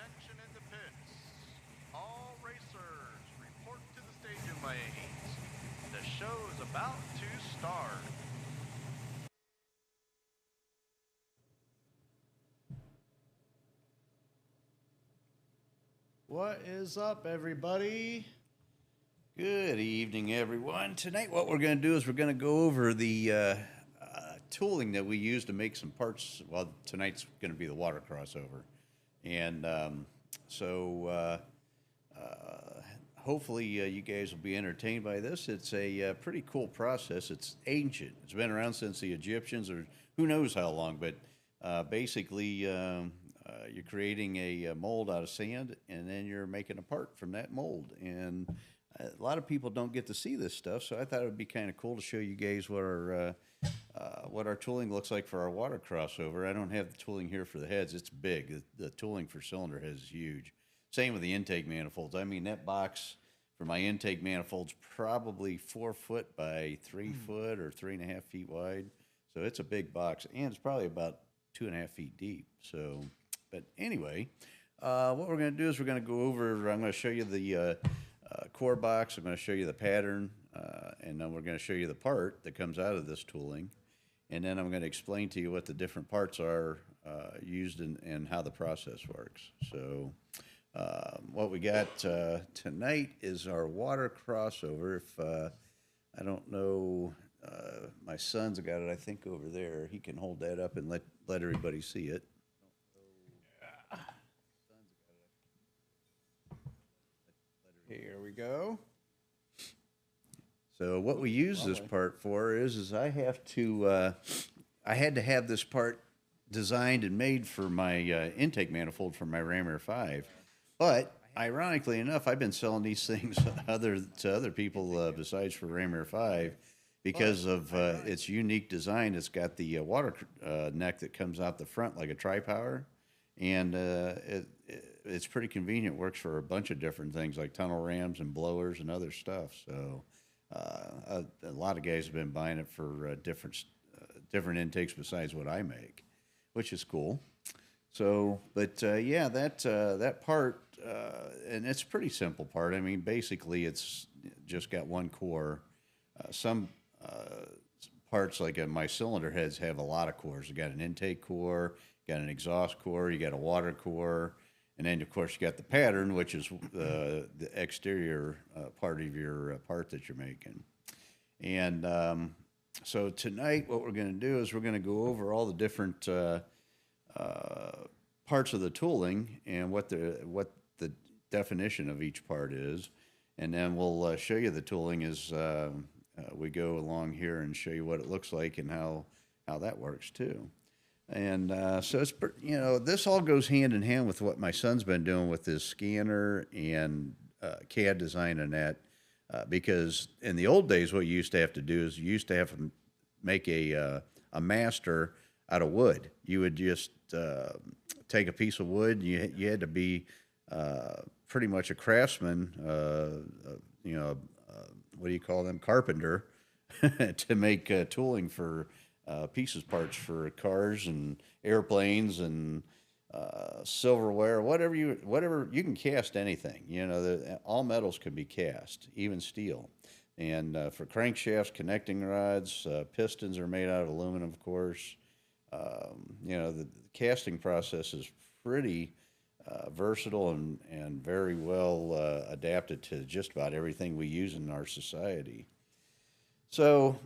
Attention in the pits. All racers, report to the staging lanes. The show is about to start. What is up, everybody? Good evening, everyone. Tonight, what we're going to do is we're going to go over the tooling that we use to make some parts. Well, tonight's going to be the water crossover. And hopefully you guys will be entertained by this. It's a pretty cool process. It's ancient. It's been around since the Egyptians or who knows how long, but basically you're creating a mold out of sand, and then you're making a part from that mold. And a lot of people don't get to see this stuff, so I thought it would be kind of cool to show you guys what our tooling looks like for our water crossover. I don't have the tooling here for the heads. It's big. The tooling for cylinder heads is huge. Same with the intake manifolds. I mean, that box for my intake manifold's probably 4 foot by 3 foot or 3.5 feet wide. So it's a big box, and it's probably about 2.5 feet deep. So, but anyway, what we're going to do is we're going to go over. I'm going to show you the core box. I'm going to show you the pattern, and then we're going to show you the part that comes out of this tooling, and then I'm going to explain to you what the different parts are used and how the process works. So what we got tonight is our water crossover. If I don't know, my son's got it, I think, over there. He can hold that up and let everybody see it. Here we go. So what we use this part for is I had to have this part designed and made for my intake manifold for my Ram Air 5. But ironically enough, I've been selling these things to other people besides for Ram Air 5 because of its unique design. It's got the water neck that comes out the front like a tri-power, and it's pretty convenient. Works for a bunch of different things like tunnel rams and blowers and other stuff. So a lot of guys have been buying it for different intakes besides what I make, which is cool. So, but yeah, that part, and it's a pretty simple part. I mean, basically, it's just got one core. Some parts, like my cylinder heads, have a lot of cores. You got an intake core, got an exhaust core, you got a water core, and then of course you got the pattern, which is the exterior part of your part that you're making. And so tonight, what we're going to do is we're going to go over all the different parts of the tooling and what the definition of each part is, and then we'll show you the tooling as we go along here and show you what it looks like and how that works too. And so it's this all goes hand in hand with what my son's been doing with his scanner and CAD design and that, because in the old days, what you used to have to do is you used to have to make a master out of wood. You would just take a piece of wood. You had to be pretty much a craftsman, what do you call them, carpenter, to make tooling for parts for cars and airplanes and silverware, whatever you can cast anything. All metals can be cast, even steel. And for crankshafts, connecting rods, pistons are made out of aluminum, of course. The casting process is pretty versatile and very well adapted to just about everything we use in our society. So,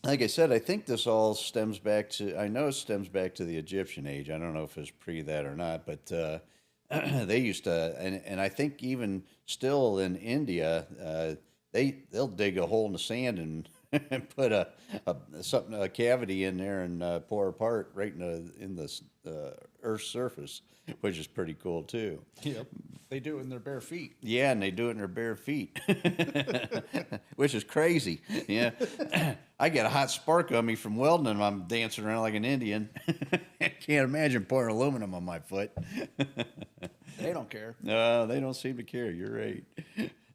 like I said, I think this all stems back to, I know it stems back to the Egyptian age. I don't know if it's pre that or not, but they used to, and I think even still in India, they'll dig a hole in the sand and put a cavity in there and pour a part right in the Earth's surface, which is pretty cool too. Yep. They do it in their bare feet. Yeah, and they do it in their bare feet, which is crazy. Yeah, I get a hot spark on me from welding, and I'm dancing around like an Indian. I can't imagine pouring aluminum on my foot. They don't care. No, they don't seem to care. You're right.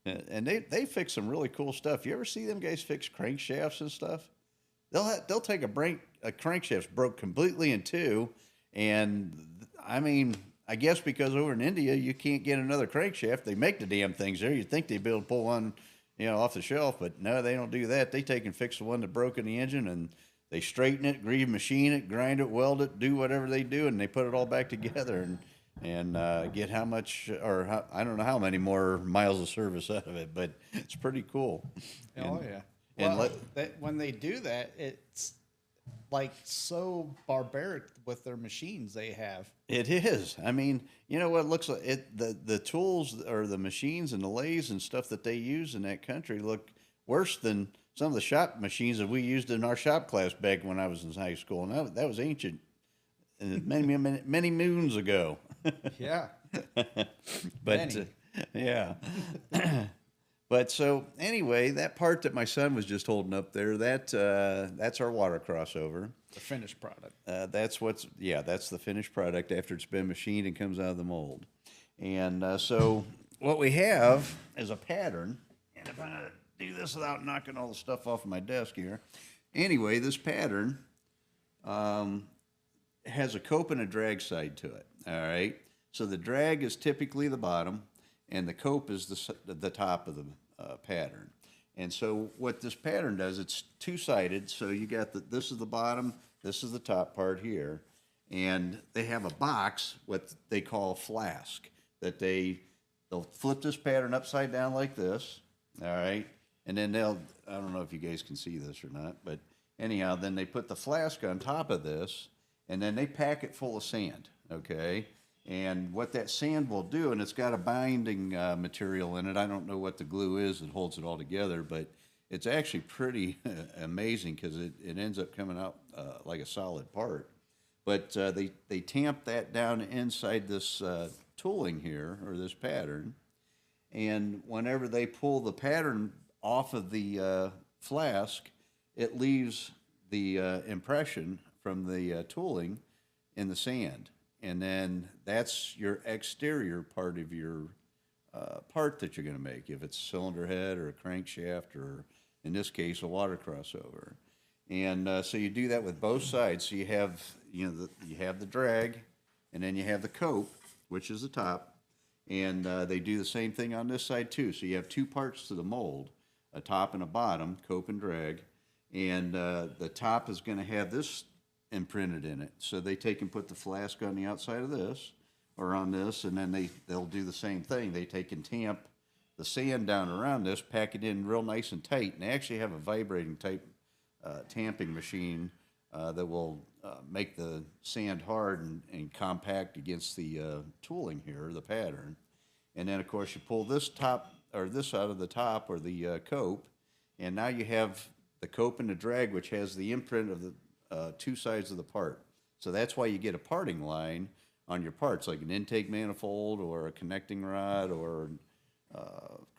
And they fix some really cool stuff. You ever see them guys fix crankshafts and stuff? They'll take a crankshaft's broke completely in two, and I mean, I guess because over in India you can't get another crankshaft. They make the damn things there. You'd think they'd be able to pull one, off the shelf, but no, they don't do that. They take and fix the one that broke in the engine, and they straighten it, machine it, grind it, weld it, do whatever they do, and they put it all back together and get how much, or how, I don't know how many more miles of service out of it, but it's pretty cool. Oh, yeah. And Well, when they do that, it's like so barbaric with their machines they have. It is. I mean, you know what it looks like? The tools or the machines and the lathes and stuff that they use in that country look worse than some of the shop machines that we used in our shop class back when I was in high school. And that was ancient, many moons ago. Yeah. But yeah. But so anyway, that part that my son was just holding up there, that's our water crossover. The finished product. That's the finished product after it's been machined and comes out of the mold. And so what we have is a pattern. And if I do this without knocking all the stuff off of my desk here. Anyway, this pattern has a cope and a drag side to it. All right. So the drag is typically the bottom, and the cope is the top of the pattern. And so what this pattern does, it's two-sided. So you got this is the bottom, this is the top part here, and they have a box, what they call a flask, that they'll flip this pattern upside down like this, all right, and then I don't know if you guys can see this or not, but anyhow, then they put the flask on top of this, and then they pack it full of sand, okay. And what that sand will do, and it's got a binding material in it. I don't know what the glue is that holds it all together, but it's actually pretty amazing because it ends up coming out like a solid part. But they tamp that down inside this tooling here, or this pattern. And whenever they pull the pattern off of the flask, it leaves the impression from the tooling in the sand. And then that's your exterior part of your part that you're going to make, if it's a cylinder head or a crankshaft or, in this case, a water crossover. And so you do that with both sides. So you have, you have the drag, and then you have the cope, which is the top. And they do the same thing on this side too. So you have two parts to the mold, a top and a bottom, cope and drag. And the top is going to have this imprinted in it. So they take and put the flask on the outside of this, or on this, and then they'll do the same thing. They take and tamp the sand down around this, pack it in real nice and tight, and they actually have a vibrating type tamping machine that will make the sand hard and compact against the tooling here, the pattern. And then of course you pull this top, or this out of the top, or the cope, and now you have the cope and the drag, which has the imprint of the two sides of the part. So that's why you get a parting line on your parts, like an intake manifold or a connecting rod or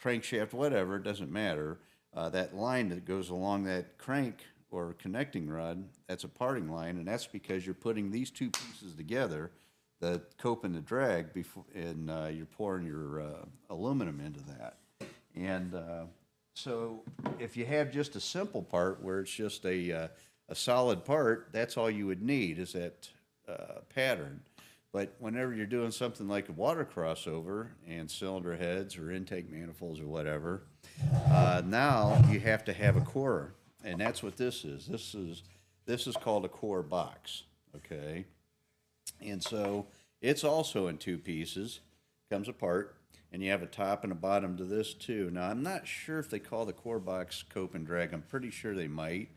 crankshaft, whatever, it doesn't matter. That line that goes along that crank or connecting rod, that's a parting line, and that's because you're putting these two pieces together, the cope and the drag, and you're pouring your aluminum into that. And so if you have just a simple part where it's just a solid part, that's all you would need is that pattern. But whenever you're doing something like a water crossover and cylinder heads or intake manifolds or whatever, now you have to have a core, and that's what this is. This is called a core box, okay? And so it's also in two pieces, comes apart, and you have a top and a bottom to this too. Now I'm not sure if they call the core box cope and drag. I'm pretty sure they might.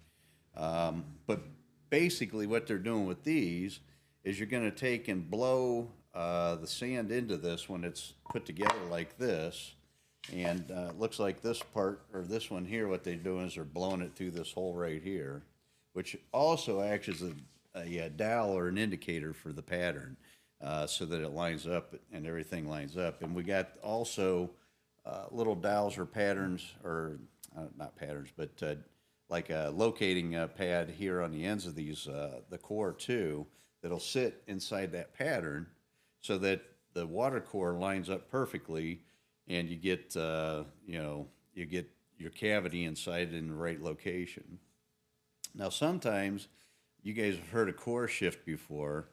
But basically what they're doing with these is you're going to take and blow the sand into this when it's put together like this. And it looks like this part, or this one here, what they're doing is they're blowing it through this hole right here, which also acts as a dowel or an indicator for the pattern, so that it lines up and everything lines up. And we got also little dowels or patterns, or not patterns, but like a locating pad here on the ends of these, the core too, that'll sit inside that pattern so that the water core lines up perfectly, and you get, you get your cavity inside in the right location. Now, sometimes you guys have heard a core shift before.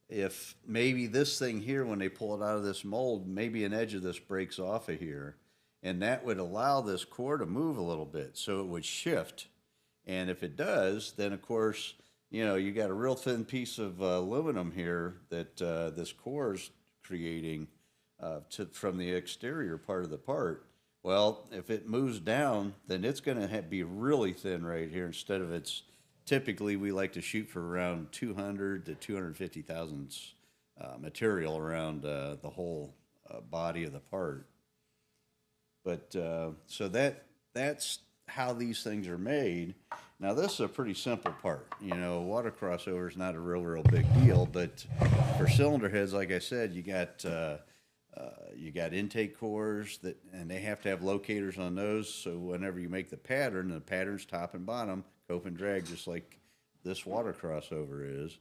if maybe this thing here, when they pull it out of this mold, maybe an edge of this breaks off of here, and that would allow this core to move a little bit, so it would shift. And if it does, then of course, you got a real thin piece of aluminum here that this core is creating from the exterior part of the part. Well, if it moves down, then it's going to be really thin right here. Instead of typically we like to shoot for around 200 to 250 thousandths material around the whole body of the part. But so that's how these things are made. Now this is a pretty simple part. Water crossover is not a real big deal, but for cylinder heads, like I said, you got intake cores and they have to have locators on those. So whenever you make the pattern's top and bottom, cope and drag, just like this water crossover is.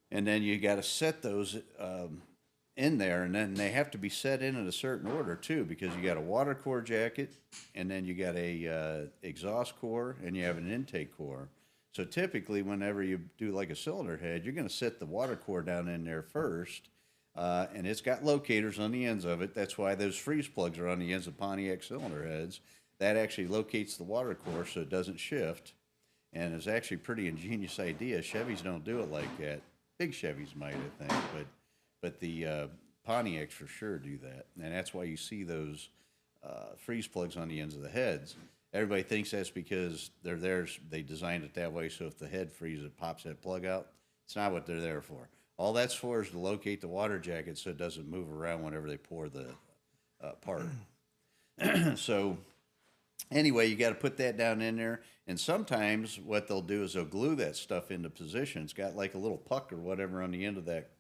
And then you got to set those in there, and then they have to be set in a certain order too, because you got a water core jacket, and then you got a exhaust core, and you have an intake core. So typically, whenever you do like a cylinder head, you're going to set the water core down in there first. And it's got locators on the ends of it. That's why those freeze plugs are on the ends of Pontiac cylinder heads. That actually locates the water core so it doesn't shift. And it's actually a pretty ingenious idea. Chevys don't do it like that. Big Chevys might, I think, but the Pontiacs for sure do that. And that's why you see those freeze plugs on the ends of the heads. Everybody thinks that's because they're there. They designed it that way so if the head freezes, it pops that plug out. It's not what they're there for. All that's for is to locate the water jacket so it doesn't move around whenever they pour the part. So anyway, you got to put that down in there. And sometimes what they'll do is they'll glue that stuff into position. It's got like a little puck or whatever on the end of that,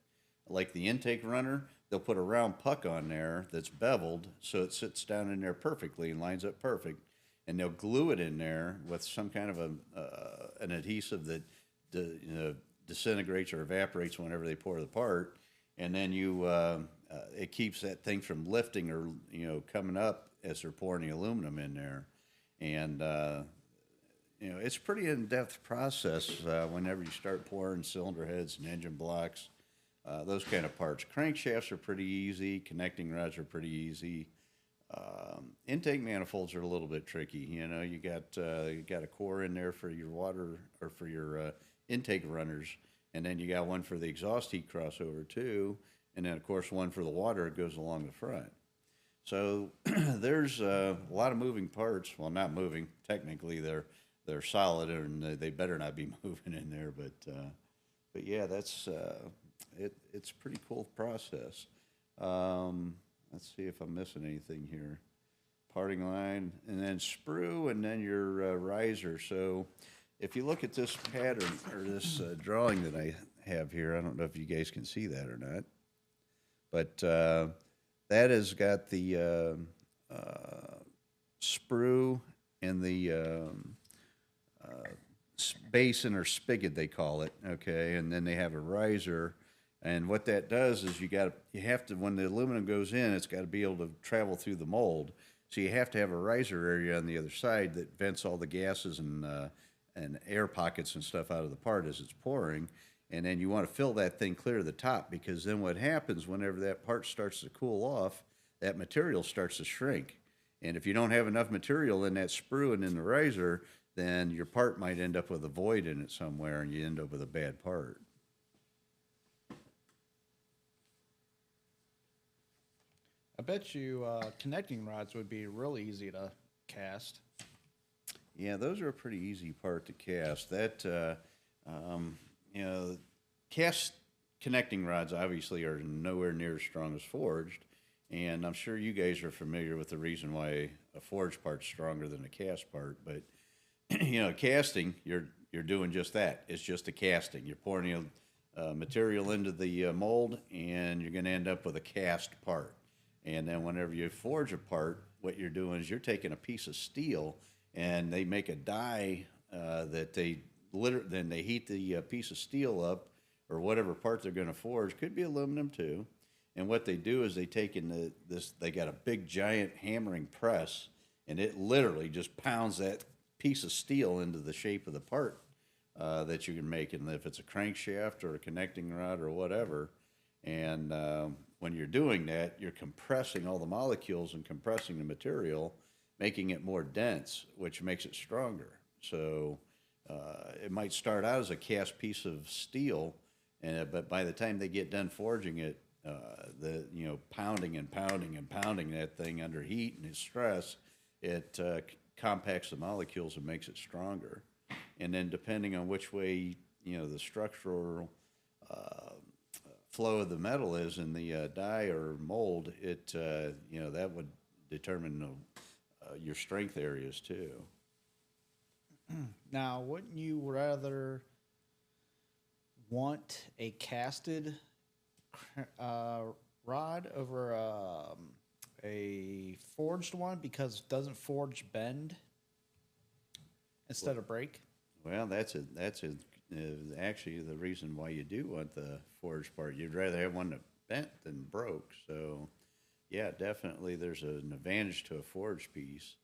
like the intake runner. They'll put a round puck on there that's beveled so it sits down in there perfectly and lines up perfect. And they'll glue it in there with some kind of an adhesive that disintegrates or evaporates whenever they pour the part, and then it keeps that thing from lifting or coming up as they're pouring the aluminum in there. And it's a pretty in-depth process whenever you start pouring cylinder heads and engine blocks, those kind of parts. Crankshafts are pretty easy. Connecting rods are pretty easy. Intake manifolds are a little bit tricky. You got a core in there for your water or for your intake runners, and then you got one for the exhaust heat crossover too, and then of course one for the water that goes along the front. So there's a lot of moving parts. Well, not moving technically, they're solid and they better not be moving in there, but yeah, that's it's a pretty cool process. Let's see if I'm missing anything here. Parting line, and then sprue, and then your riser. So if you look at this pattern or this drawing that I have here, I don't know if you guys can see that or not, but that has got the sprue and the basin or spigot, they call it, okay, and then they have a riser. And what that does is you have to, when the aluminum goes in, it's got to be able to travel through the mold. So you have to have a riser area on the other side that vents all the gases and air pockets and stuff out of the part as it's pouring. And then you want to fill that thing clear to the top, because then what happens whenever that part starts to cool off, that material starts to shrink. And if you don't have enough material in that sprue and in the riser, then your part might end up with a void in it somewhere, and you end up with a bad part. I bet you connecting rods would be really easy to cast. Yeah, those are a pretty easy part to cast. That, cast connecting rods obviously are nowhere near as strong as forged, and I'm sure you guys are familiar with the reason why a forged part's stronger than a cast part. But casting, you're doing just that. It's just a casting. You're pouring material into the mold, and you're going to end up with a cast part. And then whenever you forge a part, what you're doing is you're taking a piece of steel, and they make a die that then they heat the piece of steel up, or whatever part they're going to forge. Could be aluminum too. And what they do is they take in they got a big giant hammering press, and it literally just pounds that piece of steel into the shape of the part that you can make, and if it's a crankshaft or a connecting rod or whatever. And when you're doing that, you're compressing all the molecules and compressing the material, making it more dense, which makes it stronger. So it might start out as a cast piece of steel, but by the time they get done forging it, pounding and pounding and pounding that thing under heat and stress, it compacts the molecules and makes it stronger. And then depending on which way, the structural flow of the metal is in the die or mold, that would determine your strength areas too. Now, wouldn't you rather want a casted rod over a forged one, because doesn't forge bend instead of break? Well, that's actually the reason why you do want the forged part. You'd rather have one that bent than broke. So, yeah, definitely there's an advantage to a forged piece.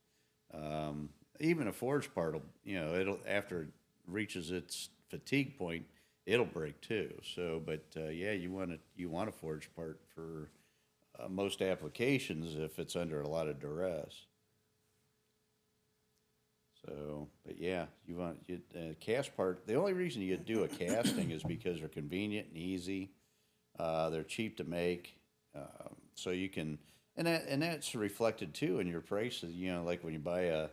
Even a forged part will, it'll, after it reaches its fatigue point, it'll break too. So, but you want a forged part for most applications if it's under a lot of duress. So, but yeah, you want cast part. The only reason you do a casting is because they're convenient and easy. They're cheap to make, so you can, and that's reflected too in your prices. Like when you buy a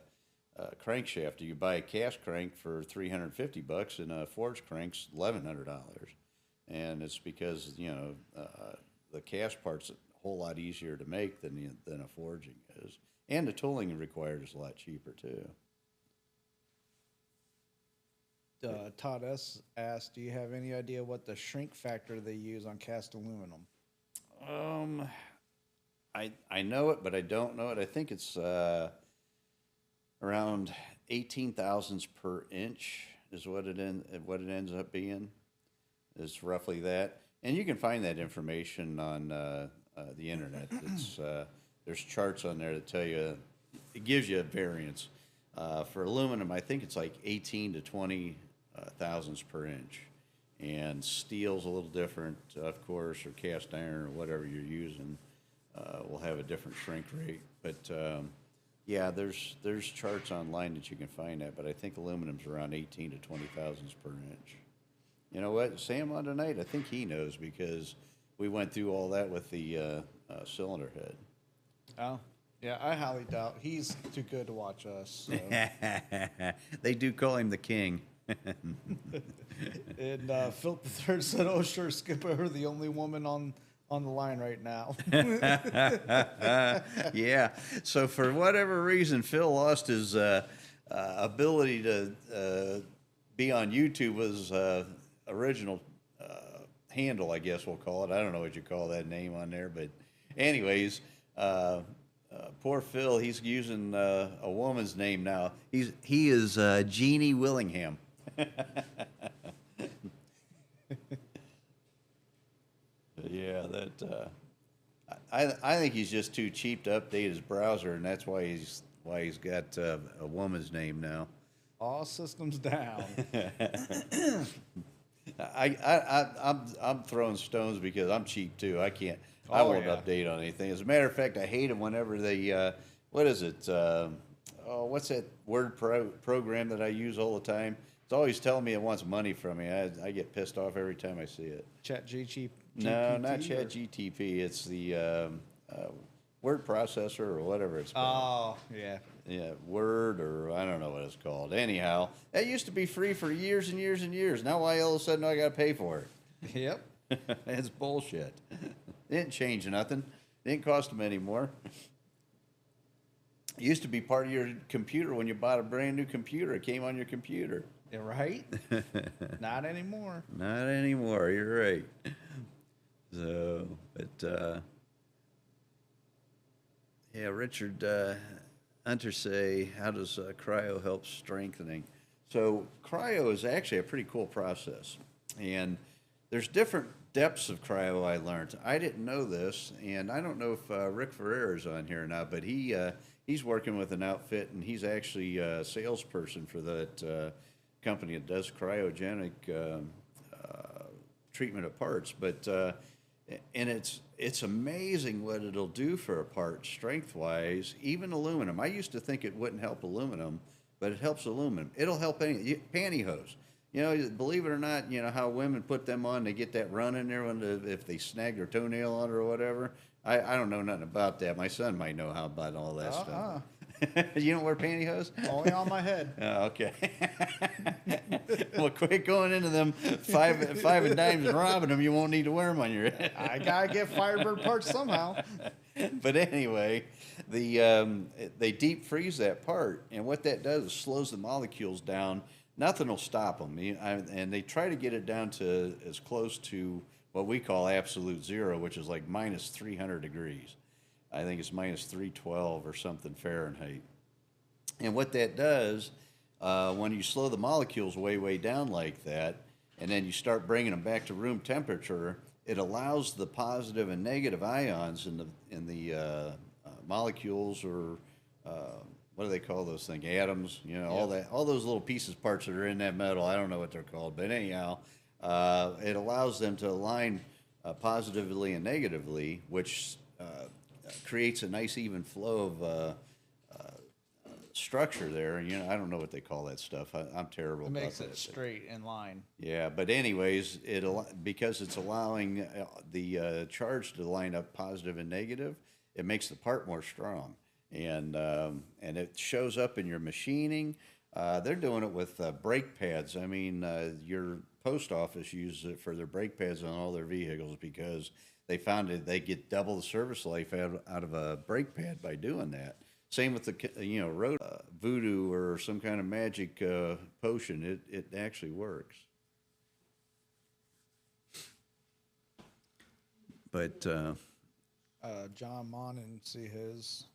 crankshaft, you buy a cast crank for $350, and a forged crank's $1,100, and it's because the cast part's a whole lot easier to make than a forging is, and the tooling required is a lot cheaper too. Todd S. asked, do you have any idea what the shrink factor they use on cast aluminum? I know it, but I don't know it. I think it's around 18 thousandths per inch is what it ends up being. It's roughly that, and you can find that information on the internet. There's charts on there that tell you, it gives you a variance. For aluminum, I think it's like 18 to 20 thousandths per inch, and steel's a little different, of course, or cast iron or whatever you're using will have a different shrink rate. But yeah, there's charts online that you can find that, but I think aluminum's around 18 to 20 thousandths per inch. You know what, Sam on tonight, I think he knows, because we went through all that with the cylinder head. Oh. Yeah, I highly doubt he's too good to watch us. So. They do call him the king. And Philip III said, "Oh, sure, skip over the only woman on the line right now." Yeah. So for whatever reason, Phil lost his ability to be on YouTube. Was original handle, I guess we'll call it. I don't know what you call that name on there, but anyways. Poor Phil, he's using a woman's name now. He is Jeannie Willingham. Yeah, I think he's just too cheap to update his browser, and that's why he's got a woman's name now. All systems down. I'm throwing stones because I'm cheap too. I can't. I won't update on anything. As a matter of fact, I hate it whenever they, what is it? What's that word program that I use all the time? It's always telling me it wants money from me. I get pissed off every time I see it. ChatGPT? No, not ChatGPT. It's the word processor or whatever it's called. Oh, yeah. Yeah, Word, or I don't know what it's called. Anyhow, that used to be free for years and years and years. Now why all of a sudden I got to pay for it? Yep. It's bullshit. It didn't change nothing. It didn't cost them anymore. It used to be part of your computer when you bought a brand new computer. It came on your computer. Yeah, right? Not anymore. Not anymore. You're right. So, but yeah, Richard Hunter say, how does cryo help strengthening? So cryo is actually a pretty cool process, and there's different depths of cryo. I learned. I didn't know this, and I don't know if Rick Ferrer is on here or not, but he's working with an outfit, and he's actually a salesperson for that company that does cryogenic treatment of parts, but and it's amazing what it'll do for a part strength wise. Even aluminum. I used to think it wouldn't help aluminum, but it helps aluminum. It'll help any pantyhose. You know, believe it or not, you know how women put them on, they get that run in there if they snag their toenail on it or whatever. I don't know nothing about that. My son might know how about all that stuff. You don't wear pantyhose? Only on my head. Oh, okay. Well, quit going into them five and dimes and robbing them. You won't need to wear them on your head. I gotta get Firebird parts somehow. But anyway, they deep freeze that part, and what that does is slows the molecules down. Nothing will stop them, and they try to get it down to as close to what we call absolute zero, which is like minus 300 degrees. I think it's minus 312 or something Fahrenheit. And what that does, when you slow the molecules way down like that, and then you start bringing them back to room temperature, it allows the positive and negative ions in the molecules, or what do they call those things? Atoms, you know, all those little pieces, parts that are in that metal. I don't know what they're called, but anyhow, it allows them to align positively and negatively, which creates a nice even flow of structure there. You know, I don't know what they call that stuff. I'm terrible about that. It makes it straight in line. Yeah, but anyways, because it's allowing the charge to line up positive and negative, it makes the part more strong, and it shows up in your machining. They're doing it with brake pads. I mean, your post office uses it for their brake pads on all their vehicles because they found that they get double the service life out of a brake pad by doing that. Same with the road voodoo or some kind of magic potion. It actually works. But John Mon didn't see his.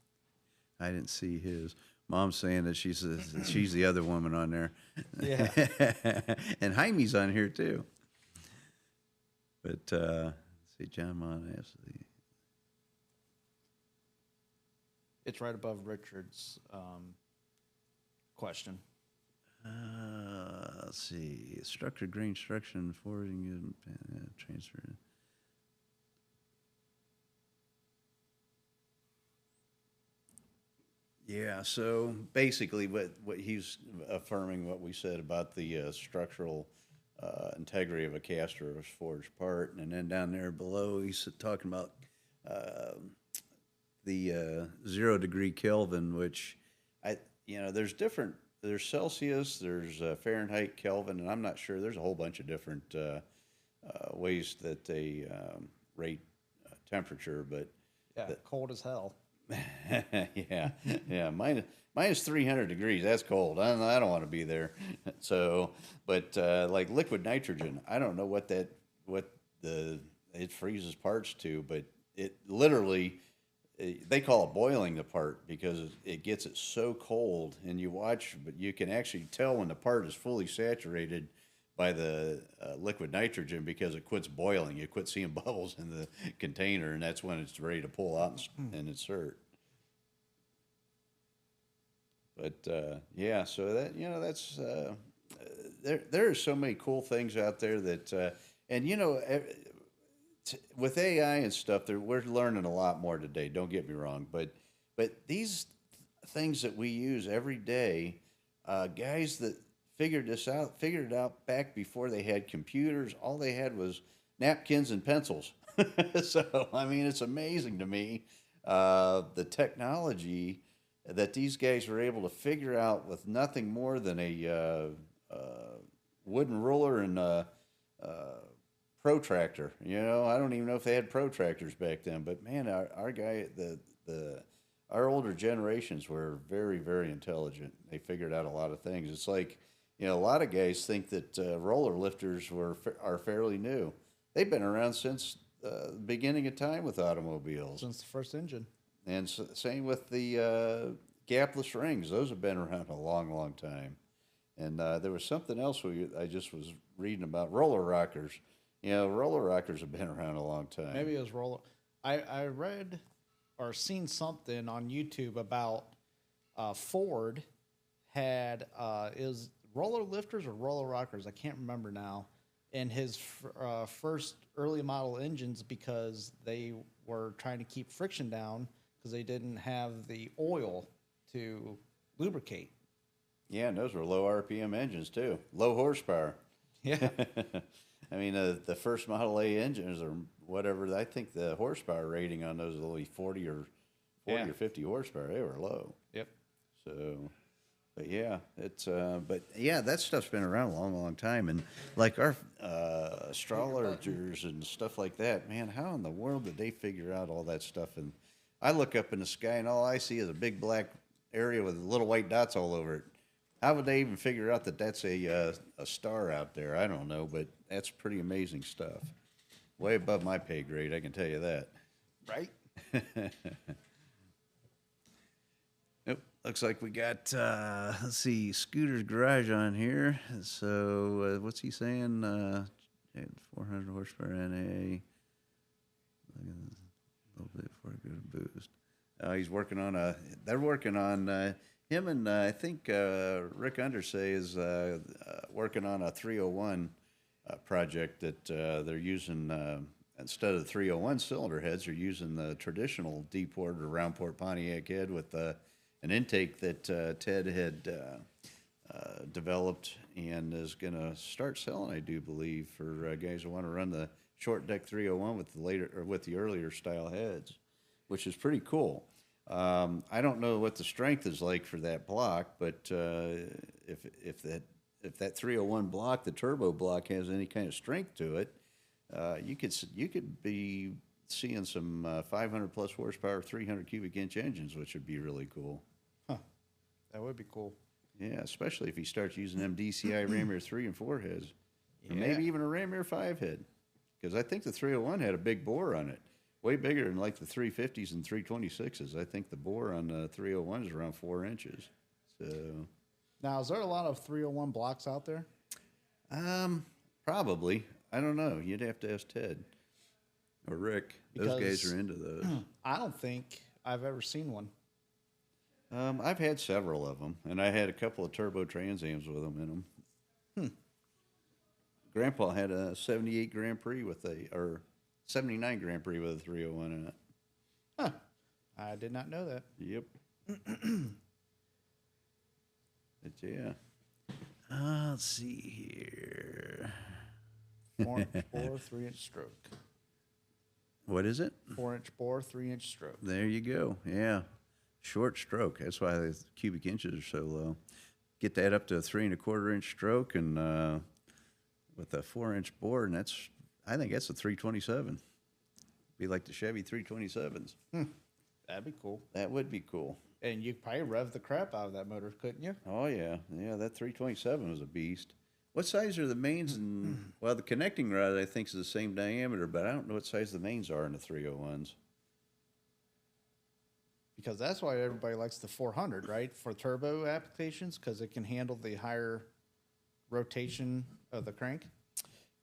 I didn't see his. Mom's saying that she's the other woman on there. Yeah. And Jaime's on here too. But let's see, John Mon asked the. It's right above Richard's question. Let's see. Structured grain instruction forwarding transfer. Yeah, so basically what he's affirming what we said about the structural integrity of a caster or forged part. And then down there below, he's talking about the 0 degree Kelvin, which there's Celsius, there's Fahrenheit, Kelvin, and I'm not sure. There's a whole bunch of different ways that they rate temperature, but cold as hell. yeah, minus 300 degrees. That's cold. I don't want to be there. So, but like liquid nitrogen, I don't know what it freezes parts to, but it literally. They call it boiling the part because it gets it so cold, and but you can actually tell when the part is fully saturated by the liquid nitrogen because it quits boiling. You quit seeing bubbles in the container, and that's when it's ready to pull out and insert. But so that that's there are so many cool things out there that with AI and stuff, we're learning a lot more today. Don't get me wrong, but these things that we use every day, guys that figured it out back before they had computers. All they had was napkins and pencils. So I mean, it's amazing to me the technology that these guys were able to figure out with nothing more than a wooden ruler and protractor. I don't even know if they had protractors back then, but man, our older generations were very, very intelligent. They figured out a lot of things. It's like, a lot of guys think that roller lifters are fairly new. They've been around since the beginning of time with automobiles. Since the first engine. And same with the gapless rings. Those have been around a long, long time. And there was something else I just was reading about, roller rockers. Roller rockers have been around a long time. Maybe it was roller. I read or seen something on YouTube about Ford had is roller lifters or roller rockers. I can't remember now. In his first early model engines, because they were trying to keep friction down because they didn't have the oil to lubricate. Yeah, and those were low RPM engines too, low horsepower. Yeah. I mean, the first Model A engines or whatever, I think the horsepower rating on those was only 40 or 50 horsepower. They were low. Yep. So, but yeah, but yeah, that stuff's been around a long, long time. And like our astrologers and stuff like that, man, how in the world did they figure out all that stuff? And I look up in the sky and all I see is a big black area with little white dots all over it. How would they even figure out that that's a star out there? I don't know, but that's pretty amazing stuff. Way above my pay grade, I can tell you that. Right? Nope. Looks like we got, let's see, Scooter's Garage on here. So what's he saying? 400 horsepower NA. A little bit for a good boost. He's working on they're working on, him and I think Rick Undersay is working on a 301 project that they're using, instead of the 301 cylinder heads, they're using the traditional D-port or round port Pontiac head with an intake that Ted had developed and is going to start selling, I do believe, for guys who want to run the short deck 301 with the earlier style heads, which is pretty cool. I don't know what the strength is like for that block, but if that 301 block, the turbo block, has any kind of strength to it, you could be seeing some 500 plus horsepower, 300 cubic inch engines, which would be really cool. Huh. That would be cool. Yeah, especially if he starts using them DCI Ram Air 3 and 4 heads, or Yeah. maybe even a Ram Air 5 head, because I think the 301 had a big bore on it. Way bigger than like the 350s and 326s. I think the bore on the 301 is around 4 inches. So, Now, is there a lot of 301 blocks out there? probably. I don't know. You'd have to ask Ted or Rick. Those guys Because- are into those. I don't think I've ever seen one. I've had several of them, and I had a couple of turbo Transams with them in them. Grandpa had a 78 Grand Prix or 79 Grand Prix with a 301 in it. Huh. I did not know that. Yep. But yeah. Let's see here. 4-inch bore, 3-inch stroke. What is it? 4-inch bore, 3-inch stroke. There you go. Yeah. Short stroke. That's why the cubic inches are so low. Get that up to a 3 1/4 inch stroke, and with a 4-inch bore, and I think that's a 327. Be like the Chevy 327s. That'd be cool. That would be cool. And you probably rev the crap out of that motor, couldn't you? Oh yeah, yeah. That 327 was a beast. What size are the mains? And well, the connecting rod I think is the same diameter, but I don't know what size the mains are in the 301s. Because that's why everybody likes the 400, right? For turbo applications, because it can handle the higher rotation of the crank.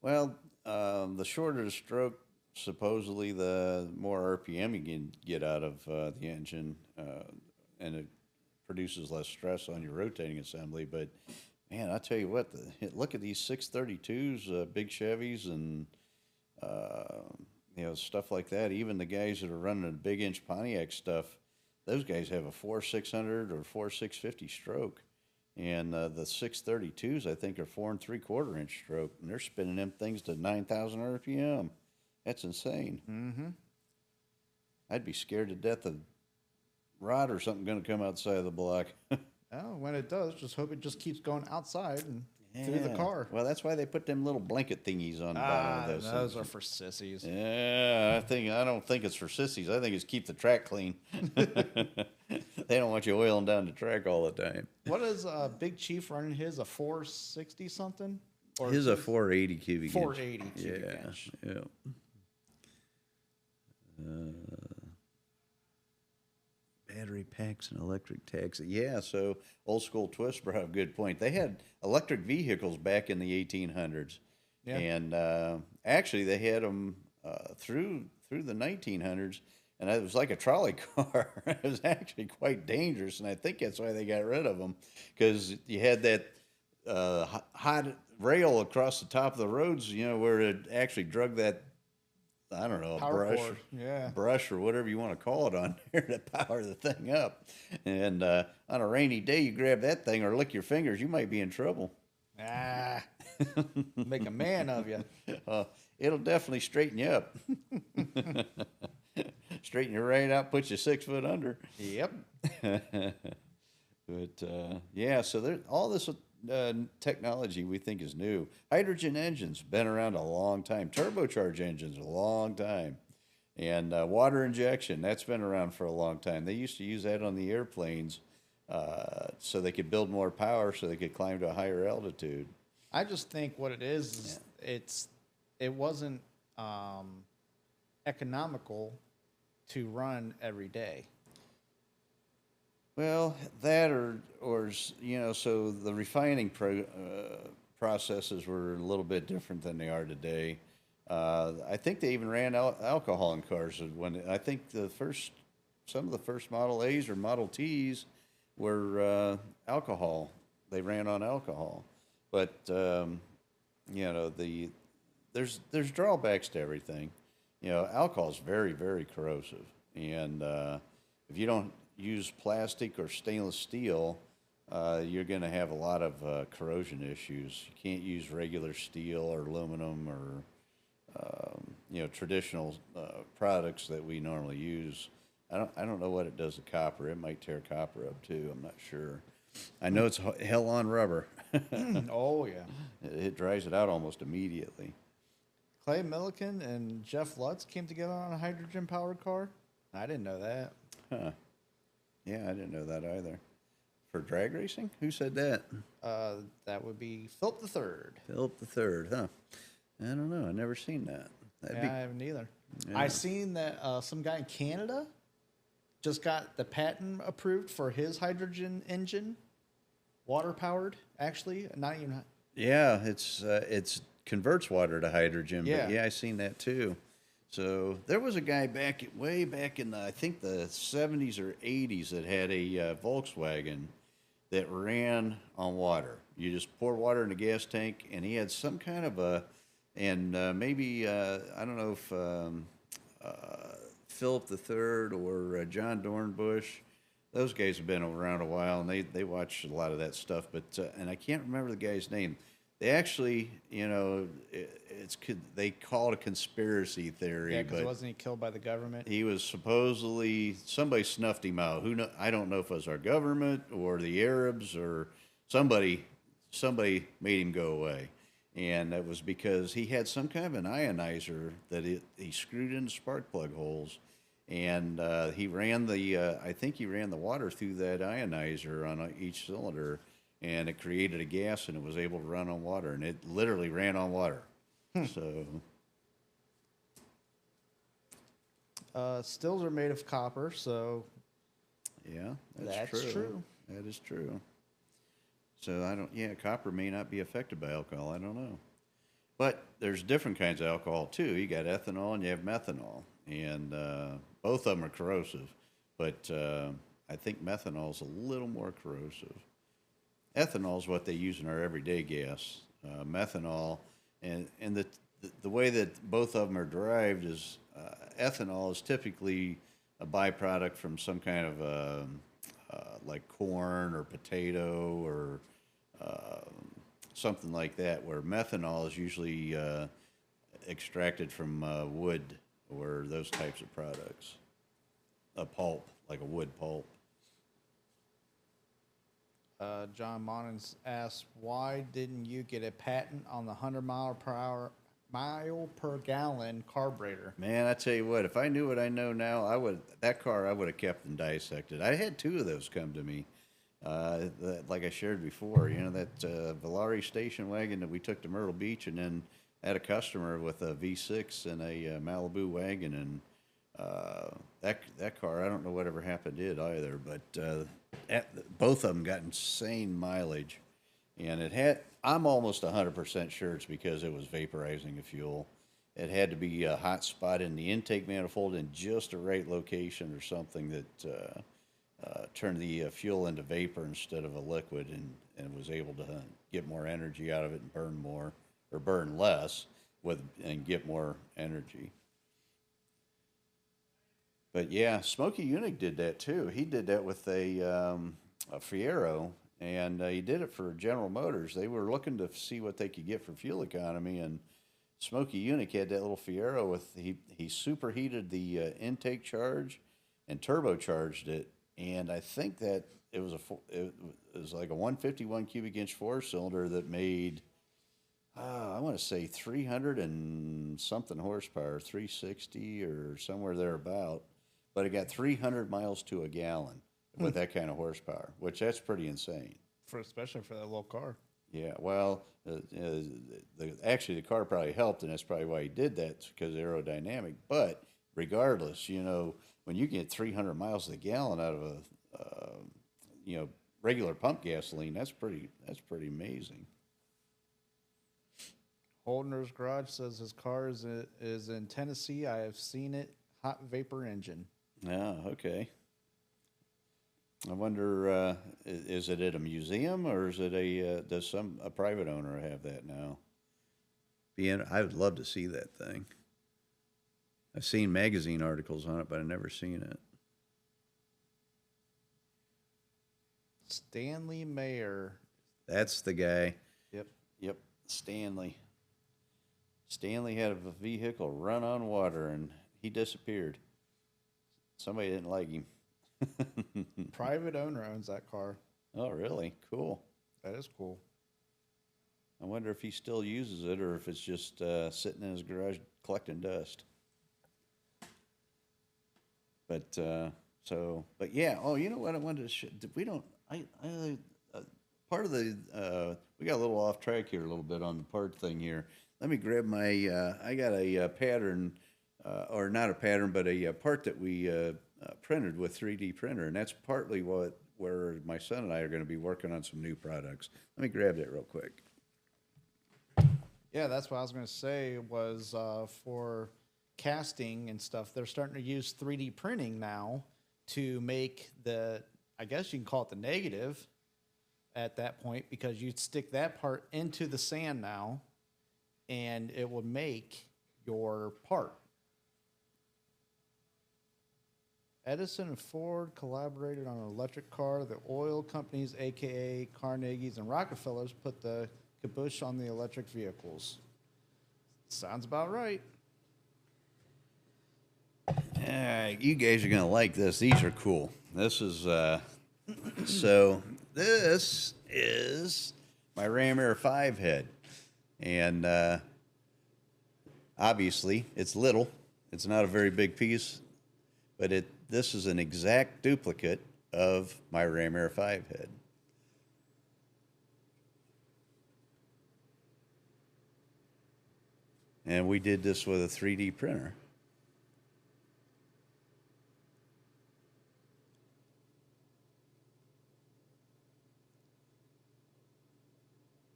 Well, the shorter the stroke, supposedly the more RPM you can get out of the engine, and it produces less stress on your rotating assembly. But man, I tell you what, look at these 632s, big Chevys, and stuff like that. Even the guys that are running the big inch Pontiac stuff, those guys have a 4.600 or 4.650 stroke. And the 632s, I think, are 4 3/4 inch stroke, and they're spinning them things to 9,000 RPM. That's insane. Mm-hmm. I'd be scared to death of rod or something going to come outside of the block. Oh, when it does, just hope it just keeps going outside and through the Yeah. car. Well, that's why they put them little blanket thingies on the bottom of those those things. are for sissies. Yeah, I don't think it's for sissies. I think it's keep the track clean. They don't want you oiling down the track all the time. What is Big Chief running his? A 460 something? Or His a 480 cubic inch. 480 cubic Yeah, inch. yeah. Battery packs and electric taxi. Yeah, so old school Twist brought up a good point. They had electric vehicles back in the 1800s. Yeah. And actually, they had them through the 1900s, and it was like a trolley car. It was actually quite dangerous, and I think that's why they got rid of them, because you had that hot rail across the top of the roads, where it actually drug that, I don't know, a Power cord, yeah. brush or whatever you want to call it on there to power the thing up. And on a rainy day, you grab that thing or lick your fingers, you might be in trouble. Ah, make a man of you. It'll definitely straighten you up. Straighten you right out, put you 6 foot under. Yep. But yeah, so all this technology we think is new. Hydrogen engines been around a long time. Turbocharged engines a long time, and water injection, that's been around for a long time. They used to use that on the airplanes so they could build more power, so they could climb to a higher altitude. I just think what it is it wasn't economical to run every day. Well, that or so the refining processes were a little bit different than they are today. I think they even ran alcohol in cars. I think some of the first Model A's or Model T's were alcohol. They ran on alcohol, but there's drawbacks to everything. Alcohol is very, very corrosive, and if you don't use plastic or stainless steel, you're going to have a lot of corrosion issues. You can't use regular steel or aluminum or traditional products that we normally use. I don't know what it does to copper. It might tear copper up too. I'm not sure. I know it's hell on rubber. Oh yeah, it dries it out almost immediately. Clay Milliken and Jeff Lutz came together on a hydrogen-powered car. I didn't know that. Huh. Yeah, I didn't know that either. For drag racing? Who said that? That would be Philip the Third. Philip the Third, huh? I don't know. I never seen that. I haven't either. Yeah. I seen that some guy in Canada just got the patent approved for his hydrogen engine, water powered. Actually, not even. Yeah, it's converts water to hydrogen. Yeah. But yeah, I seen that too. So there was a guy way back in I think the 70s or 80s that had a Volkswagen that ran on water. You just pour water in a gas tank, and he had some kind of maybe I don't know if Philip the Third or John Dornbush, those guys have been around a while, and they watch a lot of that stuff. But and I can't remember the guy's name. They actually, they call it a conspiracy theory. Yeah, because but wasn't he killed by the government? he was supposedly, somebody snuffed him out. I don't know if it was our government or the Arabs or somebody made him go away. And that was because he had some kind of an ionizer that he screwed into spark plug holes. And he ran I think he ran the water through that ionizer on each cylinder. And it created a gas, and it was able to run on water, and it literally ran on water. So, stills are made of copper, so yeah, that's true. true. That is true. So copper may not be affected by alcohol. I don't know, but there's different kinds of alcohol too. You got ethanol and you have methanol, and both of them are corrosive. But I think methanol is a little more corrosive. Ethanol is what they use in our everyday gas. Methanol, and the way that both of them are derived is ethanol is typically a byproduct from some kind of like corn or potato or something like that, where methanol is usually extracted from wood or those types of products. A pulp, like a wood pulp. John Monens asked, why didn't you get a patent on the 100 mile per gallon carburetor? Man, I tell you what, if I knew what I know now, I would have kept and dissected. I had 2 of those come to me, like I shared before. That Valari station wagon that we took to Myrtle Beach, and then I had a customer with a V6 and a Malibu wagon, and that car, I don't know whatever happened to it either, but both of them got insane mileage, and I'm almost 100% sure it's because it was vaporizing the fuel. It had to be a hot spot in the intake manifold in just the right location or something that turned the fuel into vapor instead of a liquid, and was able to get more energy out of it and burn more or burn less and get more energy. But yeah, Smokey Unic did that too. He did that with a Fiero, and he did it for General Motors. They were looking to see what they could get for fuel economy, and Smokey Unic had that little Fiero with he superheated the intake charge and turbocharged it, and I think that it was like a 151 cubic inch 4-cylinder that made I want to say 300 and something horsepower, 360 or somewhere thereabout, but it got 300 miles to a gallon with that kind of horsepower, which that's pretty insane. Especially for that little car. Yeah, well, actually the car probably helped, and that's probably why he did that, because aerodynamic. But regardless, when you get 300 miles to the gallon out of a regular pump gasoline, that's pretty amazing. Holdner's Garage says his car is in Tennessee. I have seen it. Hot vapor engine. Yeah, okay. I wonder, is it at a museum, or is it does a private owner have that now? I would love to see that thing. I've seen magazine articles on it, but I've never seen it. Stanley Mayer. That's the guy. Yep. Stanley. Stanley had a vehicle run on water, and he disappeared. Somebody didn't like him. Private owner owns that car. Oh, really? Cool. That is cool. I wonder if he still uses it, or if it's just sitting in his garage collecting dust. But yeah. Oh, you know what I wanted to we don't. Part of the we got a little off track here a little bit on the part thing here. Let me grab my. I got a pattern, or not a pattern, but a part that we printed with 3D printer, and that's partly where my son and I are going to be working on some new products. Let me grab that real quick. Yeah, that's what I was going to say was for casting and stuff, they're starting to use 3D printing now to make I guess you can call it the negative at that point, because you'd stick that part into the sand now, and it will make your part. Edison and Ford collaborated on an electric car. The oil companies, a.k.a. Carnegie's and Rockefellers, put the kibosh on the electric vehicles. Sounds about right. You guys are going to like this. These are cool. This is, so this is my Ram Air 5 head. And obviously, it's little. It's not a very big piece, but this is an exact duplicate of my Ram Air 5 head. And we did this with a 3D printer.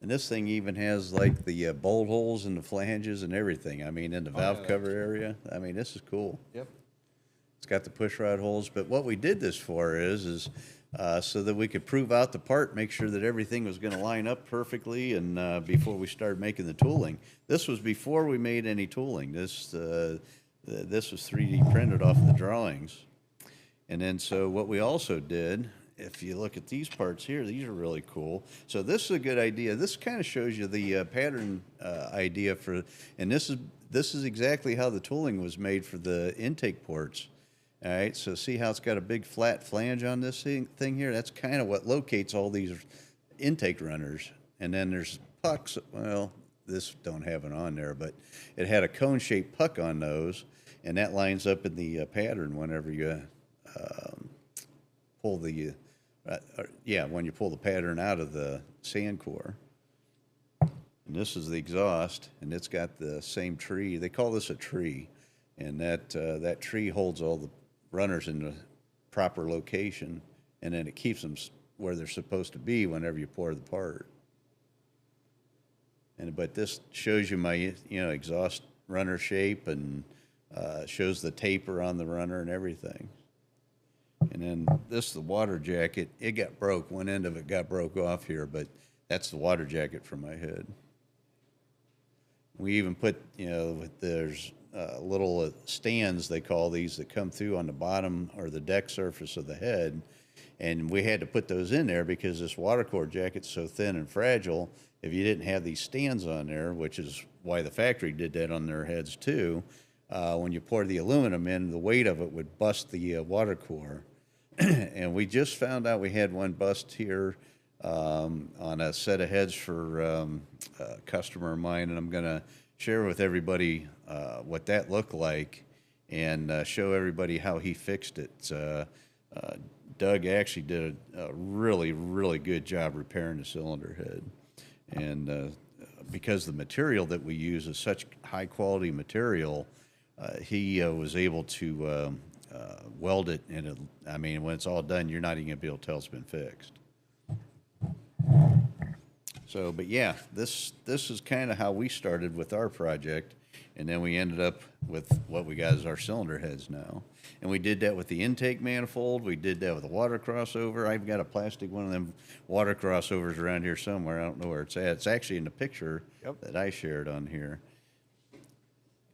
And this thing even has like the bolt holes in the flanges and everything. I mean, in the valve cover area. I mean, this is cool. Yep. It's got the push rod holes. But what we did this for is so that we could prove out the part, make sure that everything was going to line up perfectly, and before we started making the tooling. This was before we made any tooling. This was 3D printed off of the drawings. And then so what we also did, if you look at these parts here, these are really cool. So this is a good idea. This kind of shows you the pattern idea for, and this is exactly how the tooling was made for the intake ports. All right, so see how it's got a big flat flange on this thing here? That's kind of what locates all these intake runners. And then there's pucks. Well, this don't have it on there, but it had a cone-shaped puck on those, and that lines up in the pattern whenever you pull the, when you pull the pattern out of the sand core. And this is the exhaust, and it's got the same tree. They call this a tree, and that tree holds all the runners in the proper location, and then it keeps them where they're supposed to be whenever you pour the part. But this shows you my exhaust runner shape, and shows the taper on the runner and everything. And then this, the water jacket, it got broke. One end of it got broke off here, but That's the water jacket for my head. We even put, there's little stands, they call these, that come through on the bottom or the deck surface of the head. And we had to put those in there because this water core jacket's so thin and fragile. If you didn't have these stands on there, which is why the factory did that on their heads too, when you pour the aluminum in, the weight of it would bust the water core. And we just found out we had one bust here on a set of heads for a customer of mine, and I'm going to share with everybody what that looked like and show everybody how he fixed it. Doug actually did a really, really good job repairing the cylinder head. And because the material that we use is such high quality material, he was able to weld it, and when it's all done, you're not even going to be able to tell it's been fixed. So, but yeah, this is kind of how we started with our project, and then we ended up with what we got as our cylinder heads now. And we did that with the intake manifold. We did that with the water crossover. I've got a plastic one of them water crossovers around here somewhere. I don't know where it's at. It's actually in the picture that I shared on here.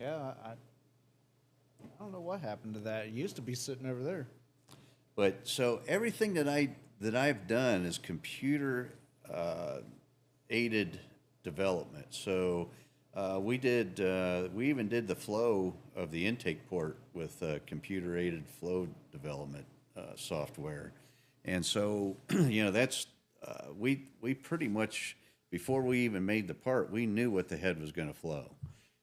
Yeah, I don't know what happened to that. It used to be sitting over there. But so everything that I've done is computer aided development. So we even did the flow of the intake port with computer aided flow development software. And so that's we pretty much, before we even made the part, we knew what the head was going to flow.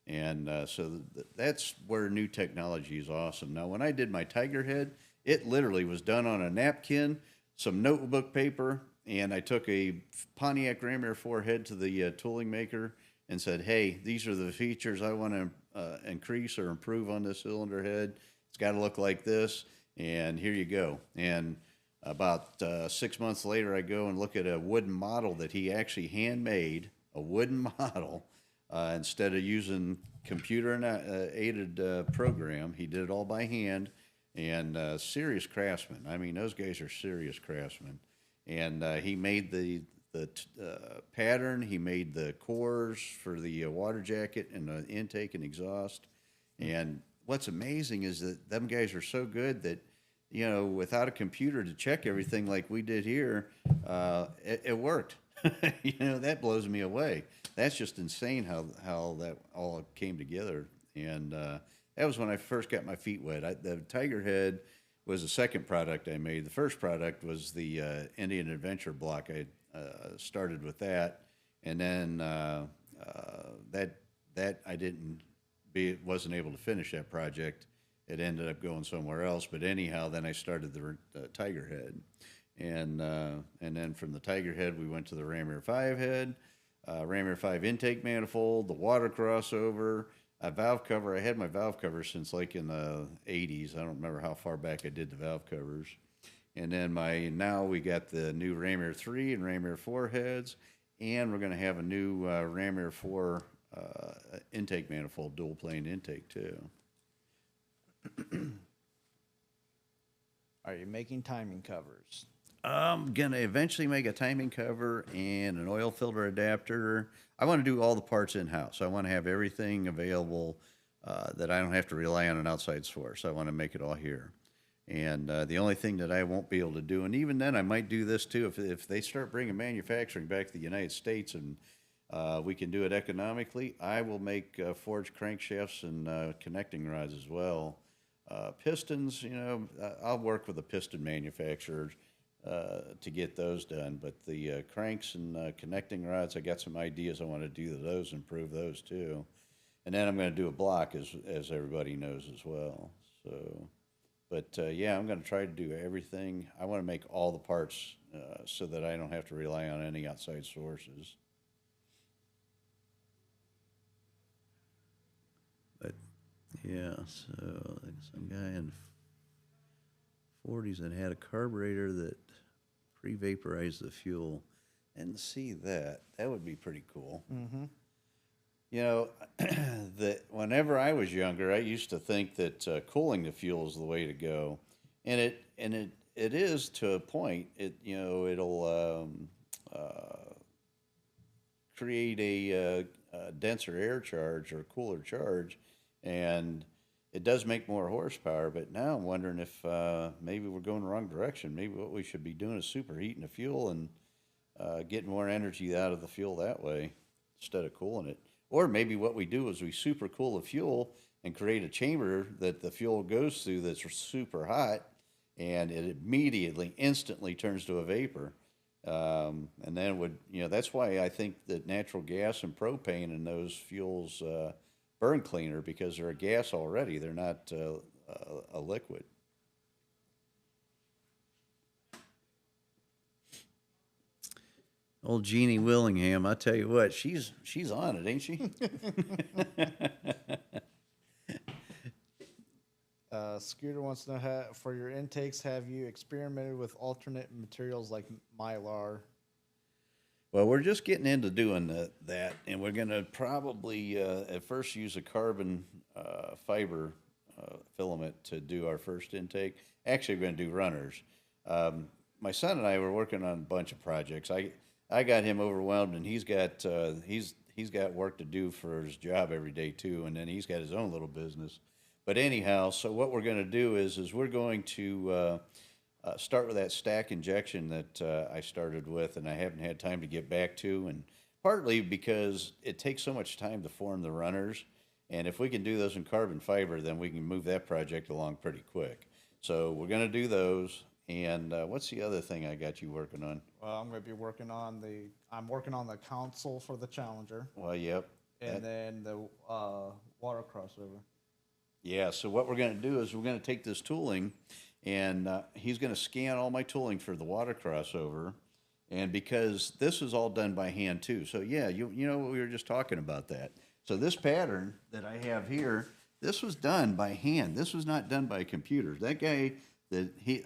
And so that's where new technology is awesome. Now, when I did my Tiger head, it literally was done on a napkin, some notebook paper, and I took a Pontiac Ram Air 4 head to the tooling maker and said, hey, these are the features I want to increase or improve on this cylinder head. It's got to look like this, and here you go. And about 6 months later, I go and look at a wooden model that he actually handmade, a wooden model. Instead of using computer-aided program, he did it all by hand, and serious craftsman. I mean, those guys are serious craftsmen. And he made the pattern. He made the cores for the water jacket and the intake and exhaust. And what's amazing is that them guys are so good that, without a computer to check everything like we did here, it worked. That blows me away. That's just insane how that all came together. And that was when I first got my feet wet. The Tiger head was the second product I made. The first product was the Indian Adventure block. I started with that, and then that I wasn't able to finish that project. It ended up going somewhere else. But anyhow, then I started the Tiger head, and then from the Tiger head we went to the Ram Air 5 head. Ram Air 5 intake manifold, the water crossover, a valve cover. I had my valve cover since like in the 80s. I don't remember how far back I did the valve covers. And then now we got the new Ram Air 3 and Ram Air 4 heads, and we're going to have a new Ram Air 4 intake manifold, dual plane intake too. Are you making timing covers? I'm going to eventually make a timing cover and an oil filter adapter. I want to do all the parts in-house. I want to have everything available that I don't have to rely on an outside source. I want to make it all here. And the only thing that I won't be able to do, and even then I might do this too, if they start bringing manufacturing back to the United States and we can do it economically, I will make forged crankshafts and connecting rods as well. Pistons, I'll work with a piston manufacturer to get those done. But the cranks and connecting rods, I got some ideas I want to do to those, improve those too. And then I'm going to do a block, as everybody knows as well. So, but yeah, I'm going to try to do everything. I want to make all the parts so that I don't have to rely on any outside sources. But yeah, so some guy in 40s that had a carburetor that pre-vaporized the fuel, and see that would be pretty cool. Mm-hmm. That whenever I was younger, I used to think that cooling the fuel is the way to go, and it is to a point. It'll create a denser air charge or cooler charge, and it does make more horsepower. But now I'm wondering if maybe we're going the wrong direction. Maybe what we should be doing is superheating the fuel and getting more energy out of the fuel that way instead of cooling it. Or maybe what we do is we super cool the fuel and create a chamber that the fuel goes through that's super hot, and it immediately, instantly turns to a vapor. And then it would, that's why I think that natural gas and propane and those fuels burn cleaner, because they're a gas already. They're not a liquid. Old Jeannie Willingham, I tell you what, she's on it, ain't she? Scooter wants to know, for your intakes, have you experimented with alternate materials like Mylar? Well, we're just getting into doing that, and we're going to probably at first use a carbon fiber filament to do our first intake. Actually, we're going to do runners. My son and I were working on a bunch of projects. I got him overwhelmed, and he's got work to do for his job every day too, and then he's got his own little business. But anyhow, so what we're going to do is we're going to start with that stack injection that I started with, and I haven't had time to get back to, and partly because it takes so much time to form the runners, and if we can do those in carbon fiber, then we can move that project along pretty quick. So we're going to do those. And what's the other thing I got you working on? Well, I'm going to be working on the console for the Challenger. Well, yep. And then the water crossover. Yeah, so what we're going to do is we're going to take this tooling, and he's going to scan all my tooling for the water crossover. And because this is all done by hand too. So yeah, you know what we were just talking about that. So this pattern that I have here, this was done by hand. This was not done by computers. That guy...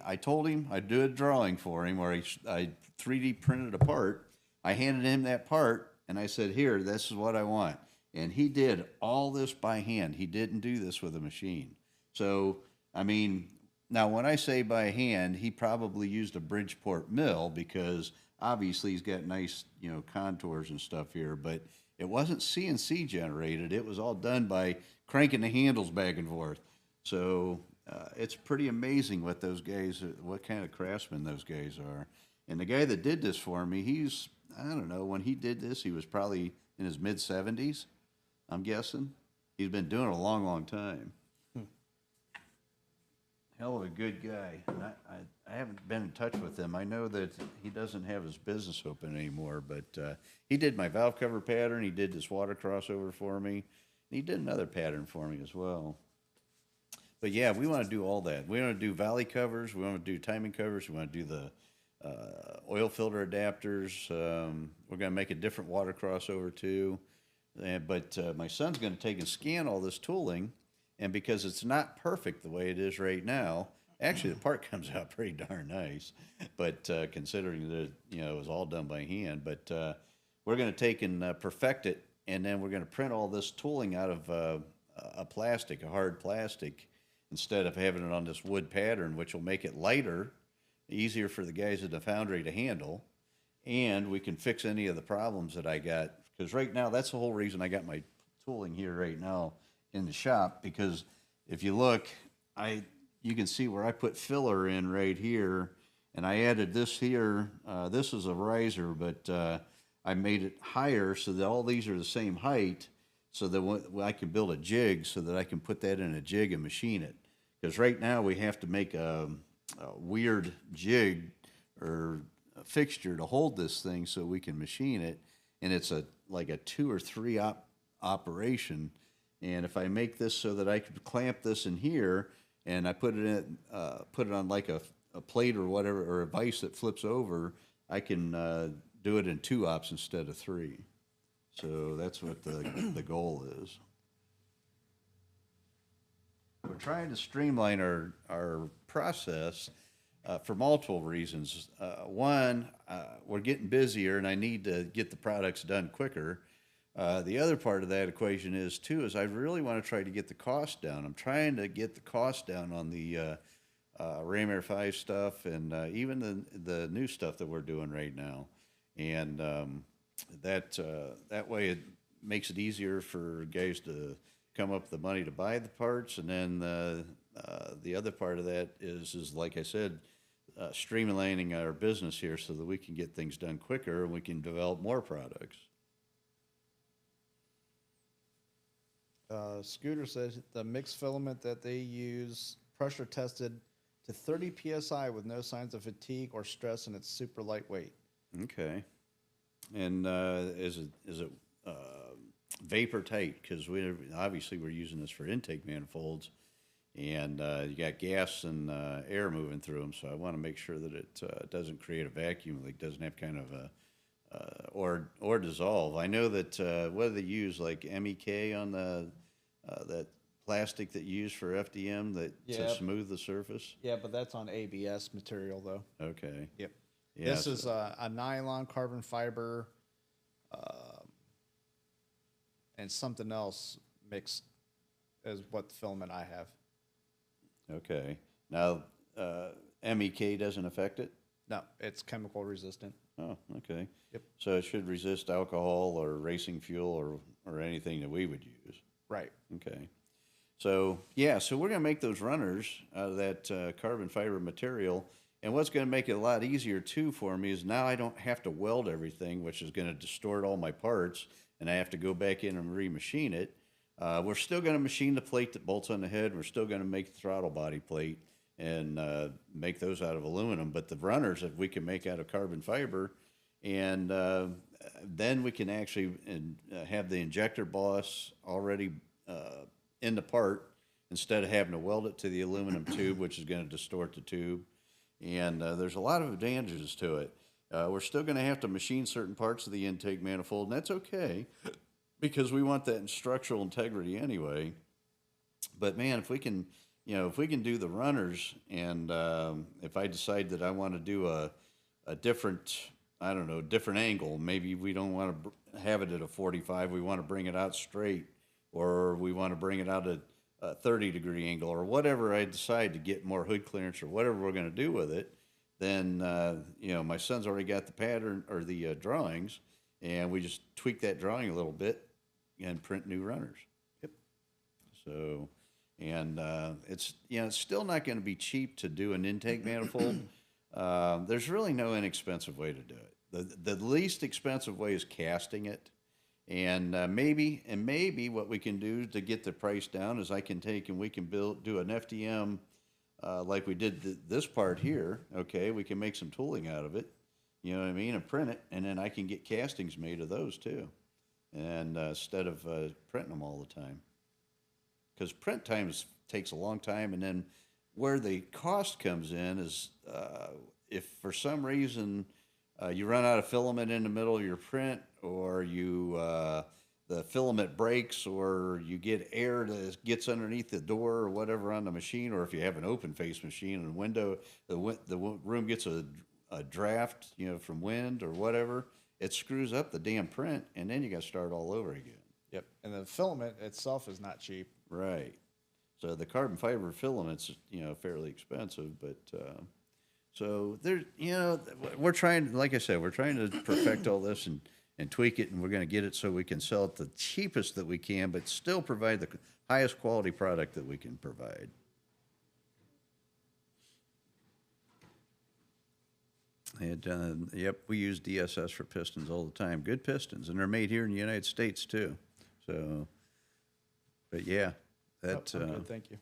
I told him I'd do a drawing for him where I 3D printed a part. I handed him that part, and I said, here, this is what I want. And he did all this by hand. He didn't do this with a machine. So, I mean, now when I say by hand, he probably used a Bridgeport mill because obviously he's got nice, contours and stuff here, but it wasn't CNC generated. It was all done by cranking the handles back and forth. So... it's pretty amazing what those guys, what kind of craftsmen those guys are. And the guy that did this for me, I don't know, when he did this, he was probably in his mid-70s, I'm guessing. He's been doing it a long, long time. Hell of a good guy. And I haven't been in touch with him. I know that he doesn't have his business open anymore, but he did my valve cover pattern. He did this water crossover for me. And he did another pattern for me as well. But yeah, we want to do all that. We want to do valley covers. We want to do timing covers. We want to do the oil filter adapters. We're going to make a different water crossover too. But my son's going to take and scan all this tooling. And because it's not perfect the way it is right now, actually the part comes out pretty darn nice. But considering that it was all done by hand. But we're going to take and perfect it. And then we're going to print all this tooling out of a hard plastic, instead of having it on this wood pattern, which will make it lighter, easier for the guys at the foundry to handle, and we can fix any of the problems that I got. Because right now, that's the whole reason I got my tooling here right now in the shop, because if you look, you can see where I put filler in right here, and I added this here. This is a riser, but I made it higher so that all these are the same height, so that I can build a jig so that I can put that in a jig and machine it. Because right now we have to make a weird jig or a fixture to hold this thing so we can machine it, and it's like a 2 or 3 operation. And if I make this so that I could clamp this in here, and I put it on like a plate or whatever, or a vise that flips over, I can do it in 2 ops instead of 3. So that's what the goal is. We're trying to streamline our process for multiple reasons. One, we're getting busier, and I need to get the products done quicker. The other part of that equation is I really want to try to get the cost down. I'm trying to get the cost down on the Ram Air 5 stuff, and even the new stuff that we're doing right now. And that way it makes it easier for guys to come up with the money to buy the parts, and then the other part of that is like I said, streamlining our business here so that we can get things done quicker and we can develop more products. Scooter says the mixed filament that they use pressure tested to 30 psi with no signs of fatigue or stress, and it's super lightweight. Okay. And is it vapor tight? Because we're using this for intake manifolds, and you got gas and air moving through them. So I want to make sure that it doesn't create a vacuum, like doesn't have kind of a or dissolve. I know that what do they use, like MEK on the that plastic that you use for FDM to smooth the surface? Yeah, but that's on ABS material though. Okay. Yep. Yeah, this is a nylon carbon fiber and something else mixed is what filament I have. Okay. Now, MEK doesn't affect it? No, it's chemical resistant. Oh, okay. Yep. So it should resist alcohol or racing fuel or anything that we would use. Right. Okay. So, yeah, so we're going to make those runners out of that carbon fiber material. And what's going to make it a lot easier, too, for me is now I don't have to weld everything, which is going to distort all my parts, and I have to go back in and remachine it. We're still going to machine the plate that bolts on the head. We're still going to make the throttle body plate and make those out of aluminum. But the runners that we can make out of carbon fiber, and then we can actually have the injector boss already in the part instead of having to weld it to the aluminum tube, which is going to distort the tube. And there's a lot of advantages to it. We're still going to have to machine certain parts of the intake manifold, and that's okay because we want that in structural integrity anyway. But man, if we can do the runners, and if I decide that I want to do a different, different angle, maybe we don't want to have it at a 45, we want to bring it out straight, or we want to bring it out at a 30-degree angle, or whatever I decide to get more hood clearance, or whatever we're going to do with it, then my son's already got the pattern or the drawings, and we just tweak that drawing a little bit and print new runners. Yep. So, and it's still not going to be cheap to do an intake manifold. There's really no inexpensive way to do it. The least expensive way is casting it. And maybe what we can do to get the price down is we can do an FDM like we did this part here. Okay, we can make some tooling out of it, you know what I mean, and print it, and then I can get castings made of those too, and instead of printing them all the time, because print times takes a long time, and then where the cost comes in is if for some reason you run out of filament in the middle of your print, or the filament breaks, or you get air that gets underneath the door or whatever on the machine, or if you have an open face machine and the room gets a draft, from wind or whatever, it screws up the damn print, and then you got to start all over again. Yep. And the filament itself is not cheap. Right. So the carbon fiber filament's fairly expensive, but so there's we're trying, like I said, we're trying to perfect all this and tweak it, and we're going to get it so we can sell it the cheapest that we can, but still provide the highest quality product that we can provide. And yep, we use DSS for pistons all the time. Good pistons, and they're made here in the United States too. So, but yeah, that. Good, thank you.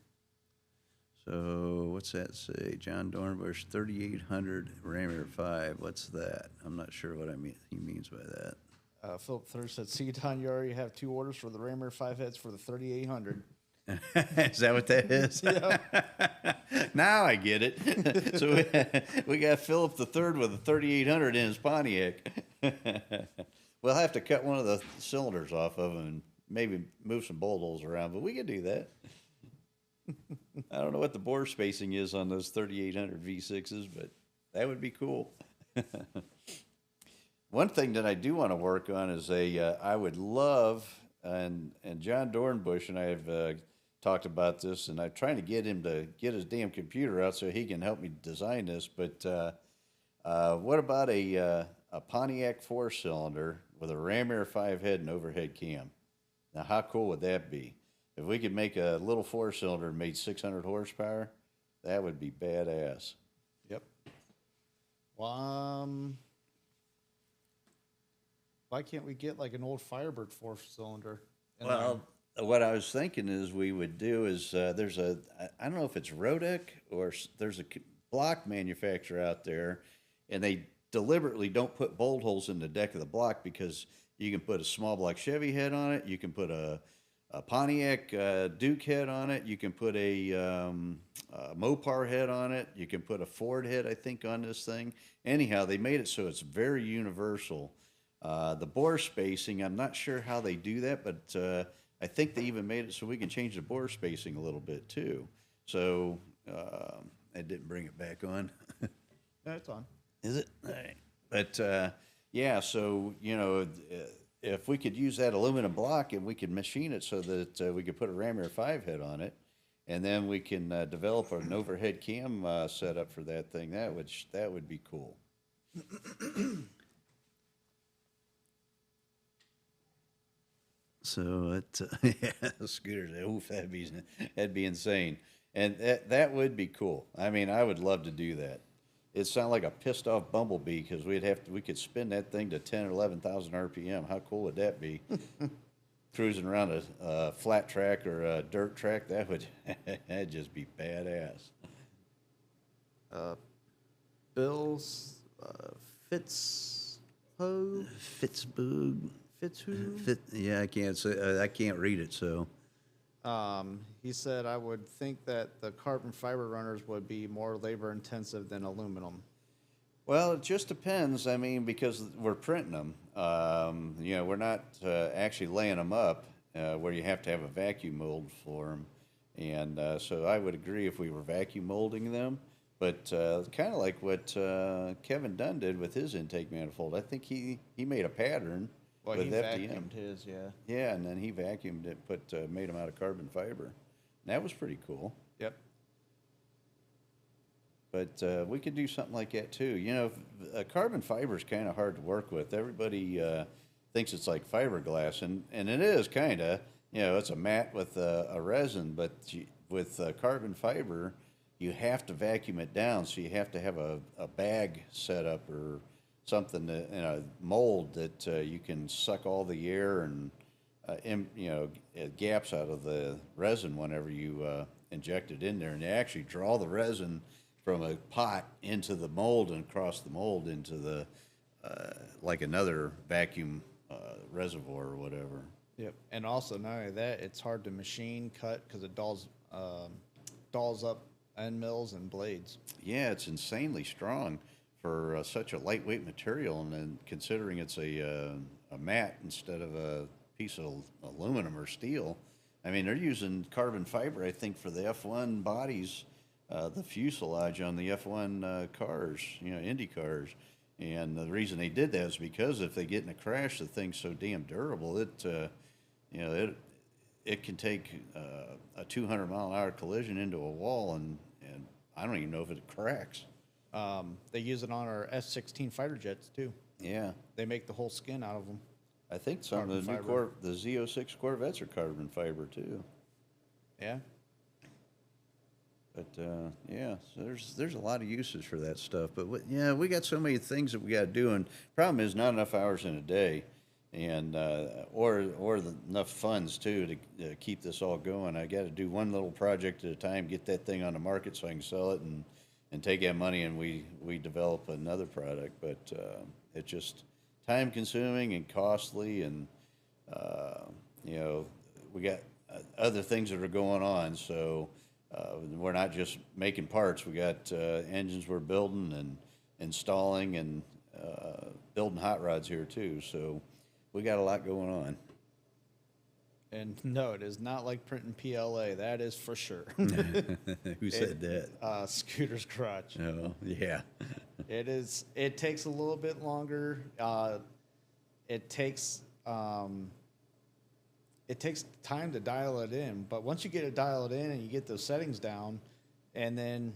So what's that say? John Dornbush, 3800 Raymer 5. What's that? I'm not sure what he means by that. Philip Thurst said, "See, Don, you already have 2 orders for the Raymer 5 heads for the 3800." Is that what that is? Yeah. Now I get it. So we got Philip the Third with a 3800 in his Pontiac. We'll have to cut one of the cylinders off of him and maybe move some bolt holes around, but we can do that. I don't know what the bore spacing is on those 3800 V6s, but that would be cool. One thing that I do want to work on is I would love, and John Dornbush and I have talked about this, and I'm trying to get him to get his damn computer out so he can help me design this, but what about a Pontiac 4-cylinder with a ram air 5 head and overhead cam. Now, how cool would that be? If we could make a little 4-cylinder and made 600 horsepower, that would be badass. Yep. Why can't we get like an old Firebird 4-cylinder? Well, what I was thinking is we would do is there's a, I don't know if it's Rodec or there's a block manufacturer out there, and they deliberately don't put bolt holes in the deck of the block because you can put a small block Chevy head on it, you can put a Pontiac Duke head on it, you can put a Mopar head on it, you can put a Ford head, I think, on this thing. Anyhow, they made it so it's very universal. The bore spacing, I'm not sure how they do that, but I think they even made it so we can change the bore spacing a little bit too. So I didn't bring it back on. No, it's on. Is it? All right. But yeah, so if we could use that aluminum block and we could machine it so that we could put a ram air 5 head on it, and then we can develop an overhead cam setup for that thing. That would be cool. So yeah, scooters. Oof, that'd be insane, and that would be cool. I mean, I would love to do that. It sounds like a pissed off bumblebee because we could spin that thing to 10 or 11,000 RPM. How cool would that be? Cruising around a flat track or a dirt track, that'd just be badass. Bill's Fitzboog. Yeah, I can't read it, so. He said, I would think that the carbon fiber runners would be more labor intensive than aluminum. Well, it just depends. I mean, because we're printing them. We're not actually laying them up where you have to have a vacuum mold for them. And so I would agree if we were vacuum molding them. But kind of like what Kevin Dunn did with his intake manifold. I think he made a pattern. Well, with he FDM. vacuumed his, yeah. Yeah, and then he vacuumed it, made them out of carbon fiber. And that was pretty cool. Yep. But we could do something like that too. Carbon fiber is kind of hard to work with. Everybody thinks it's like fiberglass, and it is kind of. It's a mat with a resin, but with carbon fiber, you have to vacuum it down. So you have to have a bag set up or something in a mold that you can suck all the air and gaps out of the resin whenever you inject it in there, and they actually draw the resin from a pot into the mold and across the mold into the like another vacuum reservoir or whatever. Yep, and also not only that, it's hard to machine cut because it dolls up end mills and blades. Yeah, it's insanely strong for such a lightweight material, and then considering it's a mat instead of a piece of aluminum or steel. I mean, they're using carbon fiber, I think, for the F1 bodies, the fuselage on the F1 cars, Indy cars. And the reason they did that is because if they get in a crash, the thing's so damn durable, it can take a 200-mile-an-hour collision into a wall, and I don't even know if it cracks. They use it on our F-16 fighter jets, too. Yeah. They make the whole skin out of them. I think some of the the Z06 Corvettes are carbon fiber, too. Yeah. But, yeah, so there's a lot of uses for that stuff. But, we got so many things that we got to do, and problem is not enough hours in a day, and or enough funds, too, to keep this all going. I got to do one little project at a time, get that thing on the market so I can sell it, and take that money and we develop another product. But it's just time consuming and costly, and we got other things that are going on. So we're not just making parts. We got engines we're building and installing and building hot rods here too. So we got a lot going on. And no, it is not like printing PLA. That is for sure. Who said that? Scooter's Garage. Oh, yeah. It is. It takes a little bit longer. It takes time to dial it in. But once you get it dialed in and you get those settings down, and then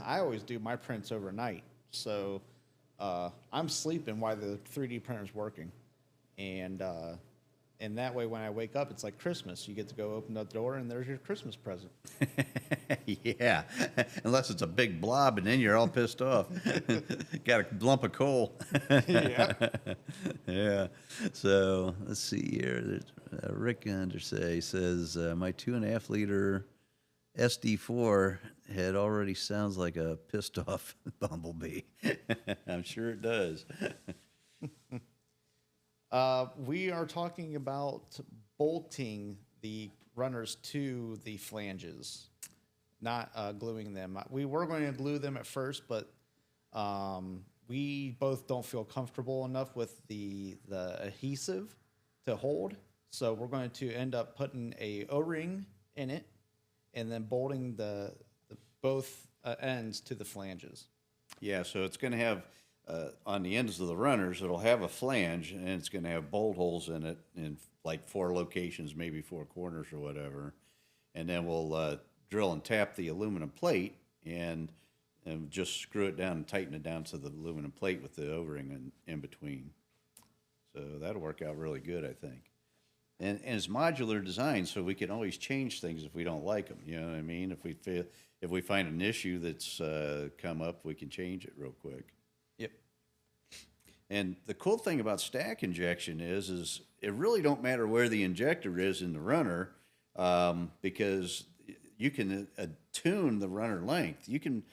I always do my prints overnight. So I'm sleeping while the 3D printer's working. and that way when I wake up, it's like Christmas. You get to go open the door, and there's your Christmas present. Yeah, unless it's a big blob, and then you're all pissed off. Got a lump of coal. Yeah. Yeah. So let's see here. There's, Rick Undersay says my 2.5 liter SD4 head already sounds like a pissed off bumblebee. I'm sure it does. We are talking about bolting the runners to the flanges, not gluing them. We were going to glue them at first, but we both don't feel comfortable enough with the adhesive to hold. So we're going to end up putting a O-ring in it and then bolting the both ends to the flanges. Yeah, so it's going to have, on the ends of the runners, it'll have a flange, and it's going to have bolt holes in it in like 4 locations, maybe 4 corners or whatever. And then we'll drill and tap the aluminum plate and just screw it down and tighten it down to the aluminum plate with the O-ring in between. So that'll work out really good, I think. And it's modular design, so we can always change things if we don't like them. You know what I mean? If we find an issue that's come up, we can change it real quick. Yep. And the cool thing about stack injection is it really don't matter where the injector is in the runner, because you can tune the runner length. You can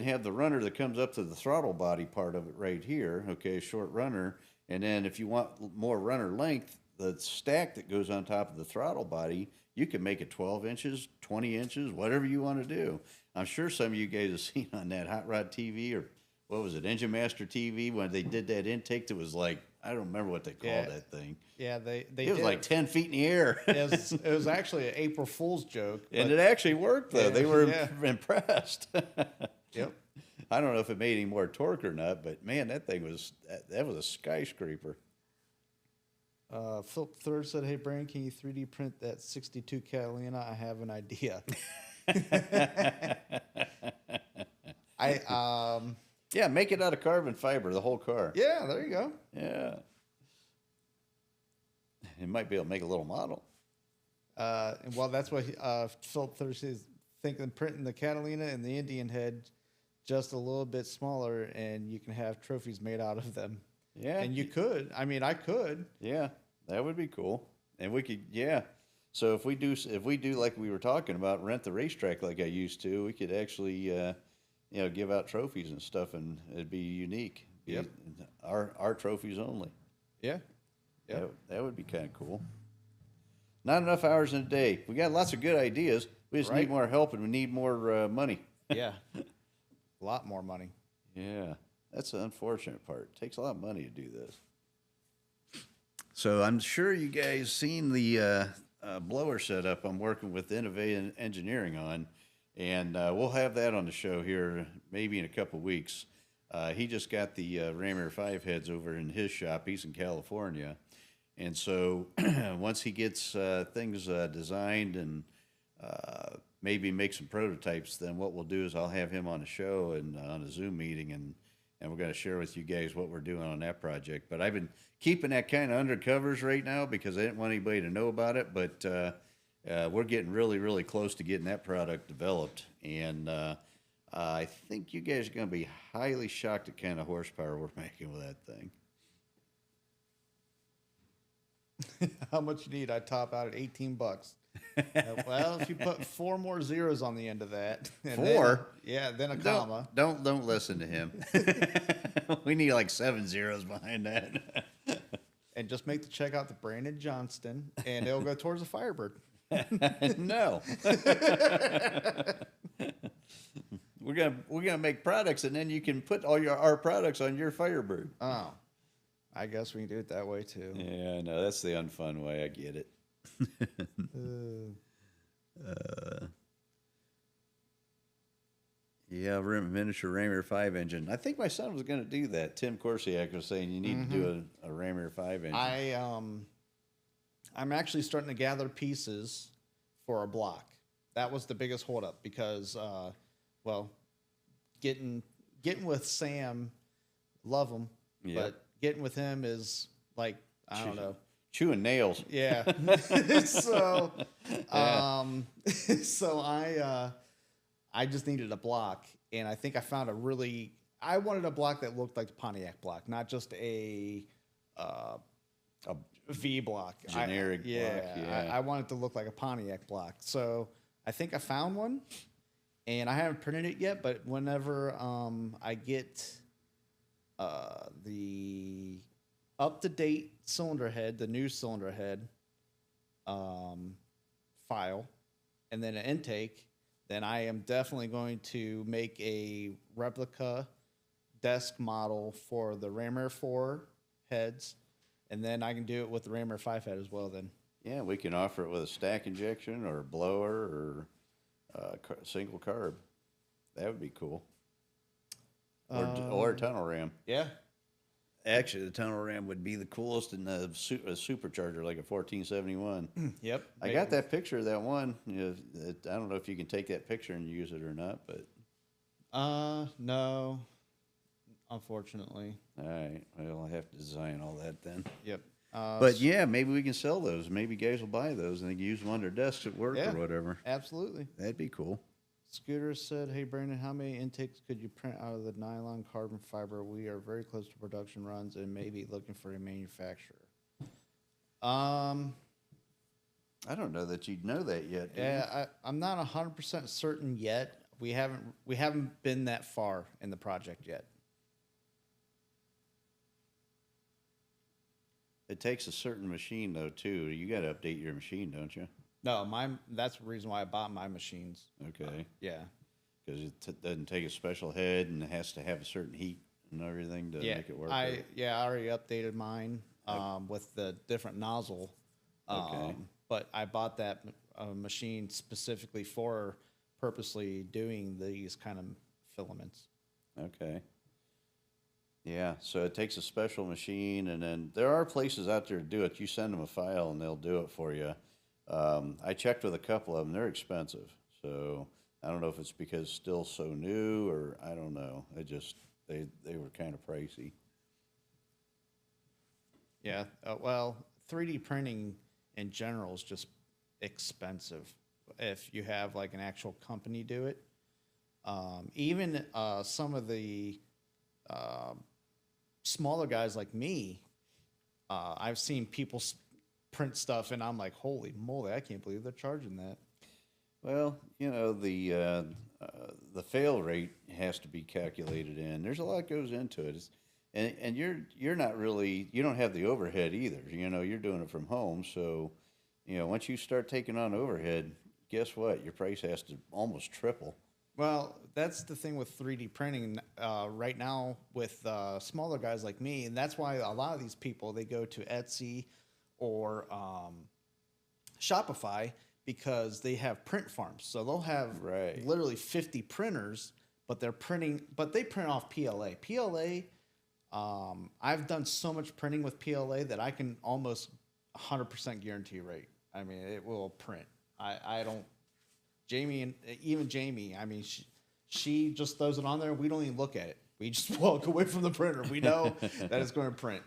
have the runner that comes up to the throttle body part of it right here, okay, short runner, and then if you want more runner length, the stack that goes on top of the throttle body, you can make it 12 inches, 20 inches, whatever you want to do. I'm sure some of you guys have seen on that Hot Rod TV or what was it, Engine Master TV, when they did that intake that was like, I don't remember what they called that thing. Yeah, they it was like 10 feet in the air. It was actually an April Fool's joke. And it actually worked, though. Yeah, they were yeah. impressed. Yep. I don't know if it made any more torque or not, but man, that thing was, that was a skyscraper. Philip Third said, "Hey, Brian, can you 3D print that 62 Catalina? I have an idea." Yeah, make it out of carbon fiber, the whole car. Yeah, there you go. Yeah. It might be able to make a little model. Well, that's what Philip Third is thinking, printing the Catalina and the Indian head just a little bit smaller, and you can have trophies made out of them. Yeah. And you could. I mean, I could. Yeah, that would be cool. And we could, yeah. So if we do like we were talking about, rent the racetrack like I used to, we could actually, give out trophies and stuff, and it'd be unique. Yep. Our trophies only. Yeah. Yeah. That would be kind of cool. Not enough hours in a day. We got lots of good ideas. We just need more help, and we need more money. Yeah. A lot more money. Yeah. That's the unfortunate part. It takes a lot of money to do this. So I'm sure you guys seen the blower setup I'm working with Innovative Engineering on, and we'll have that on the show here maybe in a couple weeks. He just got the Ram Air 5 heads over in his shop. He's in California. And so once he gets things designed and maybe make some prototypes, then what we'll do is I'll have him on a show and on a Zoom meeting, and we're going to share with you guys what we're doing on that project. But I've been keeping that kind of under covers right now because I didn't want anybody to know about it. But we're getting really, really close to getting that product developed. And I think you guys are going to be highly shocked at kind of horsepower we're making with that thing. How much you need? I top out at $18. Well, if you put 4 more zeros on the end of that. And 4? Then a comma. Don't listen to him. We need like 7 zeros behind that. And just make the check out to Brandon Johnston, and it'll go towards the Firebird. No. We're gonna make products, and then you can put all our products on your Firebird. Oh, I guess we can do it that way too. Yeah, no, that's the unfun way. I get it. Yeah, miniature Ram Air 5 engine. I think my son was going to do that. Tim Corsiak was saying you need to do a Ram Air 5 engine. I'm actually starting to gather pieces for a block. That was the biggest holdup because, getting with Sam, love him, Yep. but getting with him is like I don't know. Chewing nails. Yeah. So, so I just needed a block, and I think I found I wanted a block that looked like the Pontiac block, not just a V block. Generic block, yeah. I wanted to look like a Pontiac block. So I think I found one, and I haven't printed it yet, but whenever I get the up-to-date cylinder head, the new cylinder head file, and then an intake, then I am definitely going to make a replica desk model for the Ram Air 4 heads, and then I can do it with the Ram Air 5 head as well then. Yeah, we can offer it with a stack injection or a blower or single carb. That would be cool. Or a tunnel ram. Yeah. Actually, the tunnel ram would be the coolest in a supercharger, like a 1471. Yep. I got that picture of that one. I don't know if you can take that picture and use it or not, but. No, unfortunately. All right. Well, I have to design all that then. Yep. But yeah, maybe we can sell those. Maybe guys will buy those and they can use them on their desks at work Yeah, or whatever. absolutely. That'd be cool. Scooter said, "Hey Brandon, how many intakes could you print out of the nylon carbon fiber? We are very close to production runs and maybe looking for a manufacturer." I don't know that you'd know that yet. Yeah, I'm not 100% certain yet. We haven't been that far in the project yet. It takes a certain machine though too. You got to update your machine, don't you? No, that's the reason why I bought my machines. Okay. Yeah. Because it doesn't take a special head and it has to have a certain heat and everything to make it work. I already updated mine with the different nozzle. Okay. But I bought that machine specifically for purposely doing these kind of filaments. Okay. Yeah, so it takes a special machine, and then there are places out there to do it. You send them a file, and they'll do it for you. I checked with a couple of them. They're expensive. So I don't know if it's because it's still so new or I don't know. They were kind of pricey. Yeah. Well, 3D printing in general is just expensive if you have like an actual company do it. Even some of the smaller guys like me, I've seen people print stuff and I'm like, holy moly, I can't believe they're charging that. Well, the fail rate has to be calculated in. There's a lot goes into it. And you're not really, you don't have the overhead either. You're doing it from home. So, once you start taking on overhead, guess what? Your price has to almost triple. Well, that's the thing with 3D printing right now with smaller guys like me. And that's why a lot of these people, they go to Etsy or Shopify because they have print farms. So they'll have literally 50 printers, but they print off PLA. PLA, I've done so much printing with PLA that I can almost 100% guarantee rate. I mean, it will print. I don't. Jamie, I mean, she just throws it on there. We don't even look at it. We just walk away from the printer. We know that it's going to print.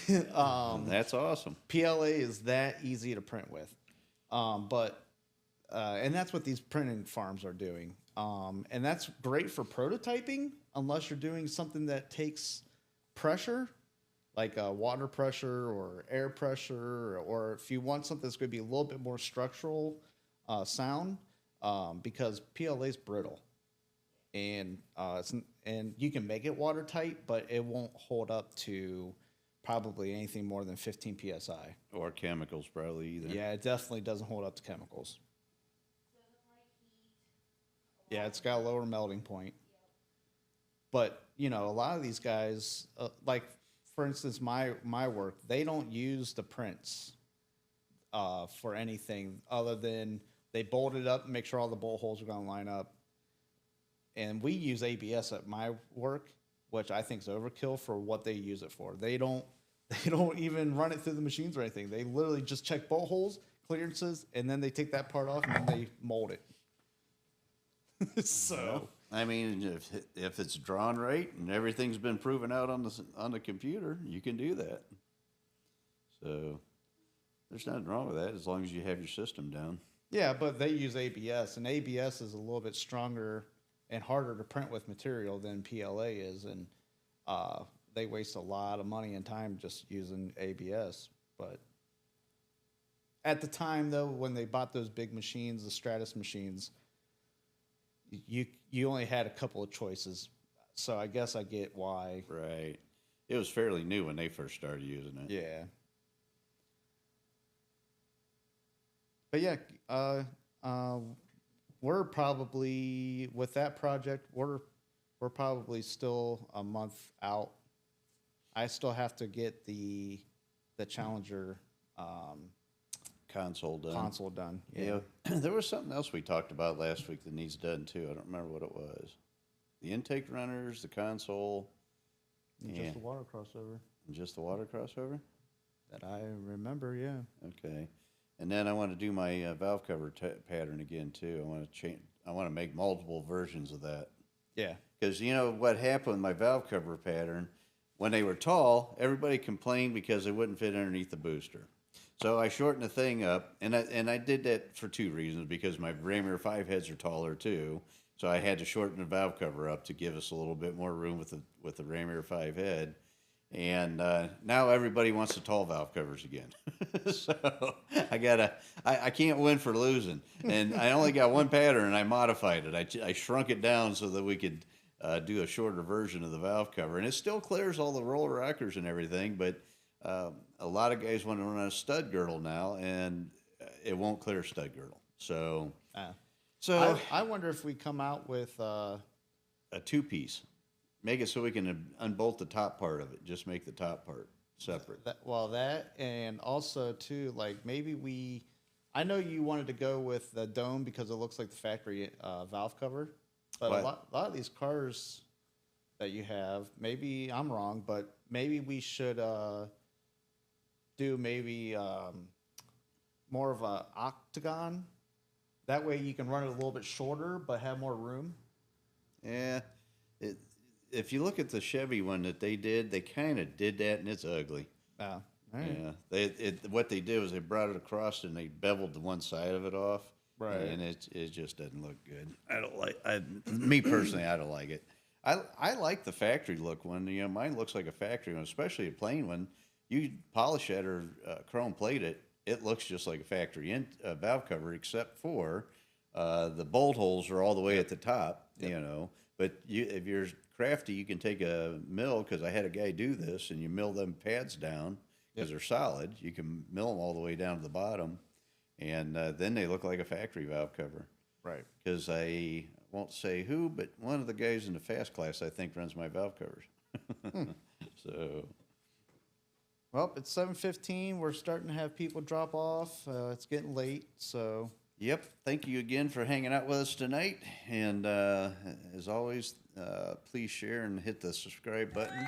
That's awesome. PLA is that easy to print with. And that's what these printing farms are doing. And that's great for prototyping, unless you're doing something that takes pressure, like water pressure or air pressure, or if you want something that's going to be a little bit more structural sound, because PLA is brittle. And you can make it watertight, but it won't hold up to probably anything more than 15 psi. Or chemicals, probably either. Yeah, it definitely doesn't hold up to chemicals. Yeah, it's got a lower melting point. But a lot of these guys, like for instance, my work, they don't use the prints for anything other than they bolt it up and make sure all the bolt holes are going to line up. And we use ABS at my work, which I think is overkill for what they use it for. They don't even run it through the machines or anything. They literally just check bolt holes, clearances, and then they take that part off and then they mold it. So, I mean, if it's drawn right and everything's been proven out on the computer, you can do that. So there's nothing wrong with that as long as you have your system down. Yeah, but they use ABS, and ABS is a little bit stronger and harder to print with material than PLA is, and they waste a lot of money and time just using ABS. But at the time, though, when they bought those big machines, the Stratus machines, you only had a couple of choices. So I guess I get why. Right. It was fairly new when they first started using it. Yeah. But yeah, we're probably with that project. We're probably still a month out. I still have to get the Challenger Console done. console done. Yeah. There was something else we talked about last week that needs done too. I don't remember what it was. The intake runners, the console, And just the water crossover. and just the water crossover. That I remember. Yeah. Okay. And then I want to do my valve cover pattern again too. I want to change. I want to make multiple versions of that. Yeah. Because you know what happened with my valve cover pattern, when they were tall, everybody complained because they wouldn't fit underneath the booster. So I shortened the thing up, and I did that for two reasons. Because my Ramier 5 heads are taller too, so I had to shorten the valve cover up to give us a little bit more room with the Ramier 5 head. And now everybody wants the tall valve covers again. So I can't win for losing. And I only got one pattern, and I modified it. I shrunk it down so that we could do a shorter version of the valve cover. And it still clears all the roller rockers and everything, but a lot of guys want to run a stud girdle now, and it won't clear stud girdle. So, I wonder if we come out with a two-piece. Make it so we can unbolt the top part of it. Just make the top part separate. that, and also too, like maybe I know you wanted to go with the dome because it looks like the factory valve cover, but What? a lot of these cars that you have, maybe I'm wrong, but maybe we should do maybe more of a octagon. That way you can run it a little bit shorter but have more room. Yeah. If you look at the Chevy one that they did, they kind of did that, and it's ugly. Yeah. All right. Yeah. What they did was they brought it across and they beveled the one side of it off. Right. And it just doesn't look good. I don't like. Me personally, I don't like it. I like the factory look one. You know, mine looks like a factory one, especially a plain one. You polish it or chrome plate it, it looks just like a factory valve cover, except for the bolt holes are all the way at the top. Yep. You know, but if you're crafty, you can take a mill, because I had a guy do this, and you mill them pads down because they're solid. You can mill them all the way down to the bottom, and then they look like a factory valve cover. Right. Because I won't say who, but one of the guys in the fast class, I think, runs my valve covers. So, well, it's 7:15. We're starting to have people drop off. It's getting late, so. Yep. Thank you again for hanging out with us tonight. And as always, please share and hit the subscribe button.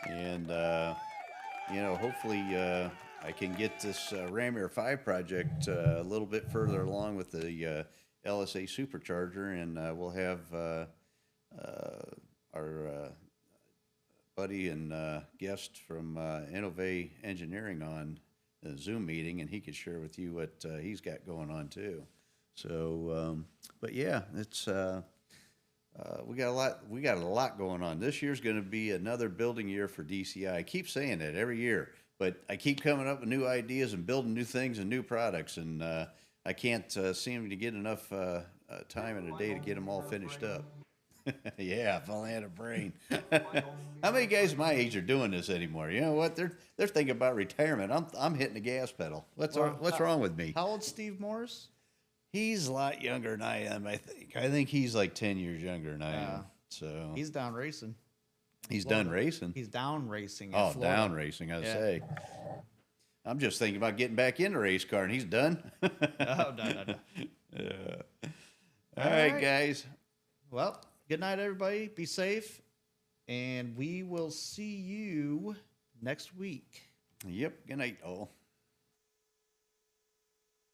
And, you know, hopefully I can get this Ramier 5 project a little bit further along with the LSA supercharger. And we'll have our buddy and guest from Innove Engineering on a Zoom meeting, and he could share with you what he's got going on too. So, but yeah, it's we got a lot going on. This year's going to be another building year for DCI. I keep saying that every year, but I keep coming up with new ideas and building new things and new products, and I can't seem to get enough time in a day to get them all finished up. Yeah, if only I had a brain. How many guys my age are doing this anymore? You know what? They're thinking about retirement. I'm hitting the gas pedal. What's wrong with me? How old's Steve Morris? He's a lot younger than I am. I think he's like 10 years younger than I am. So he's down racing. He's done racing. He's down racing. Oh, down racing. I'd say. I'm just thinking about getting back in the race car, and he's done. Oh, no. All right, guys. Well, good night, everybody. Be safe, and we will see you next week. Yep. Good night, all.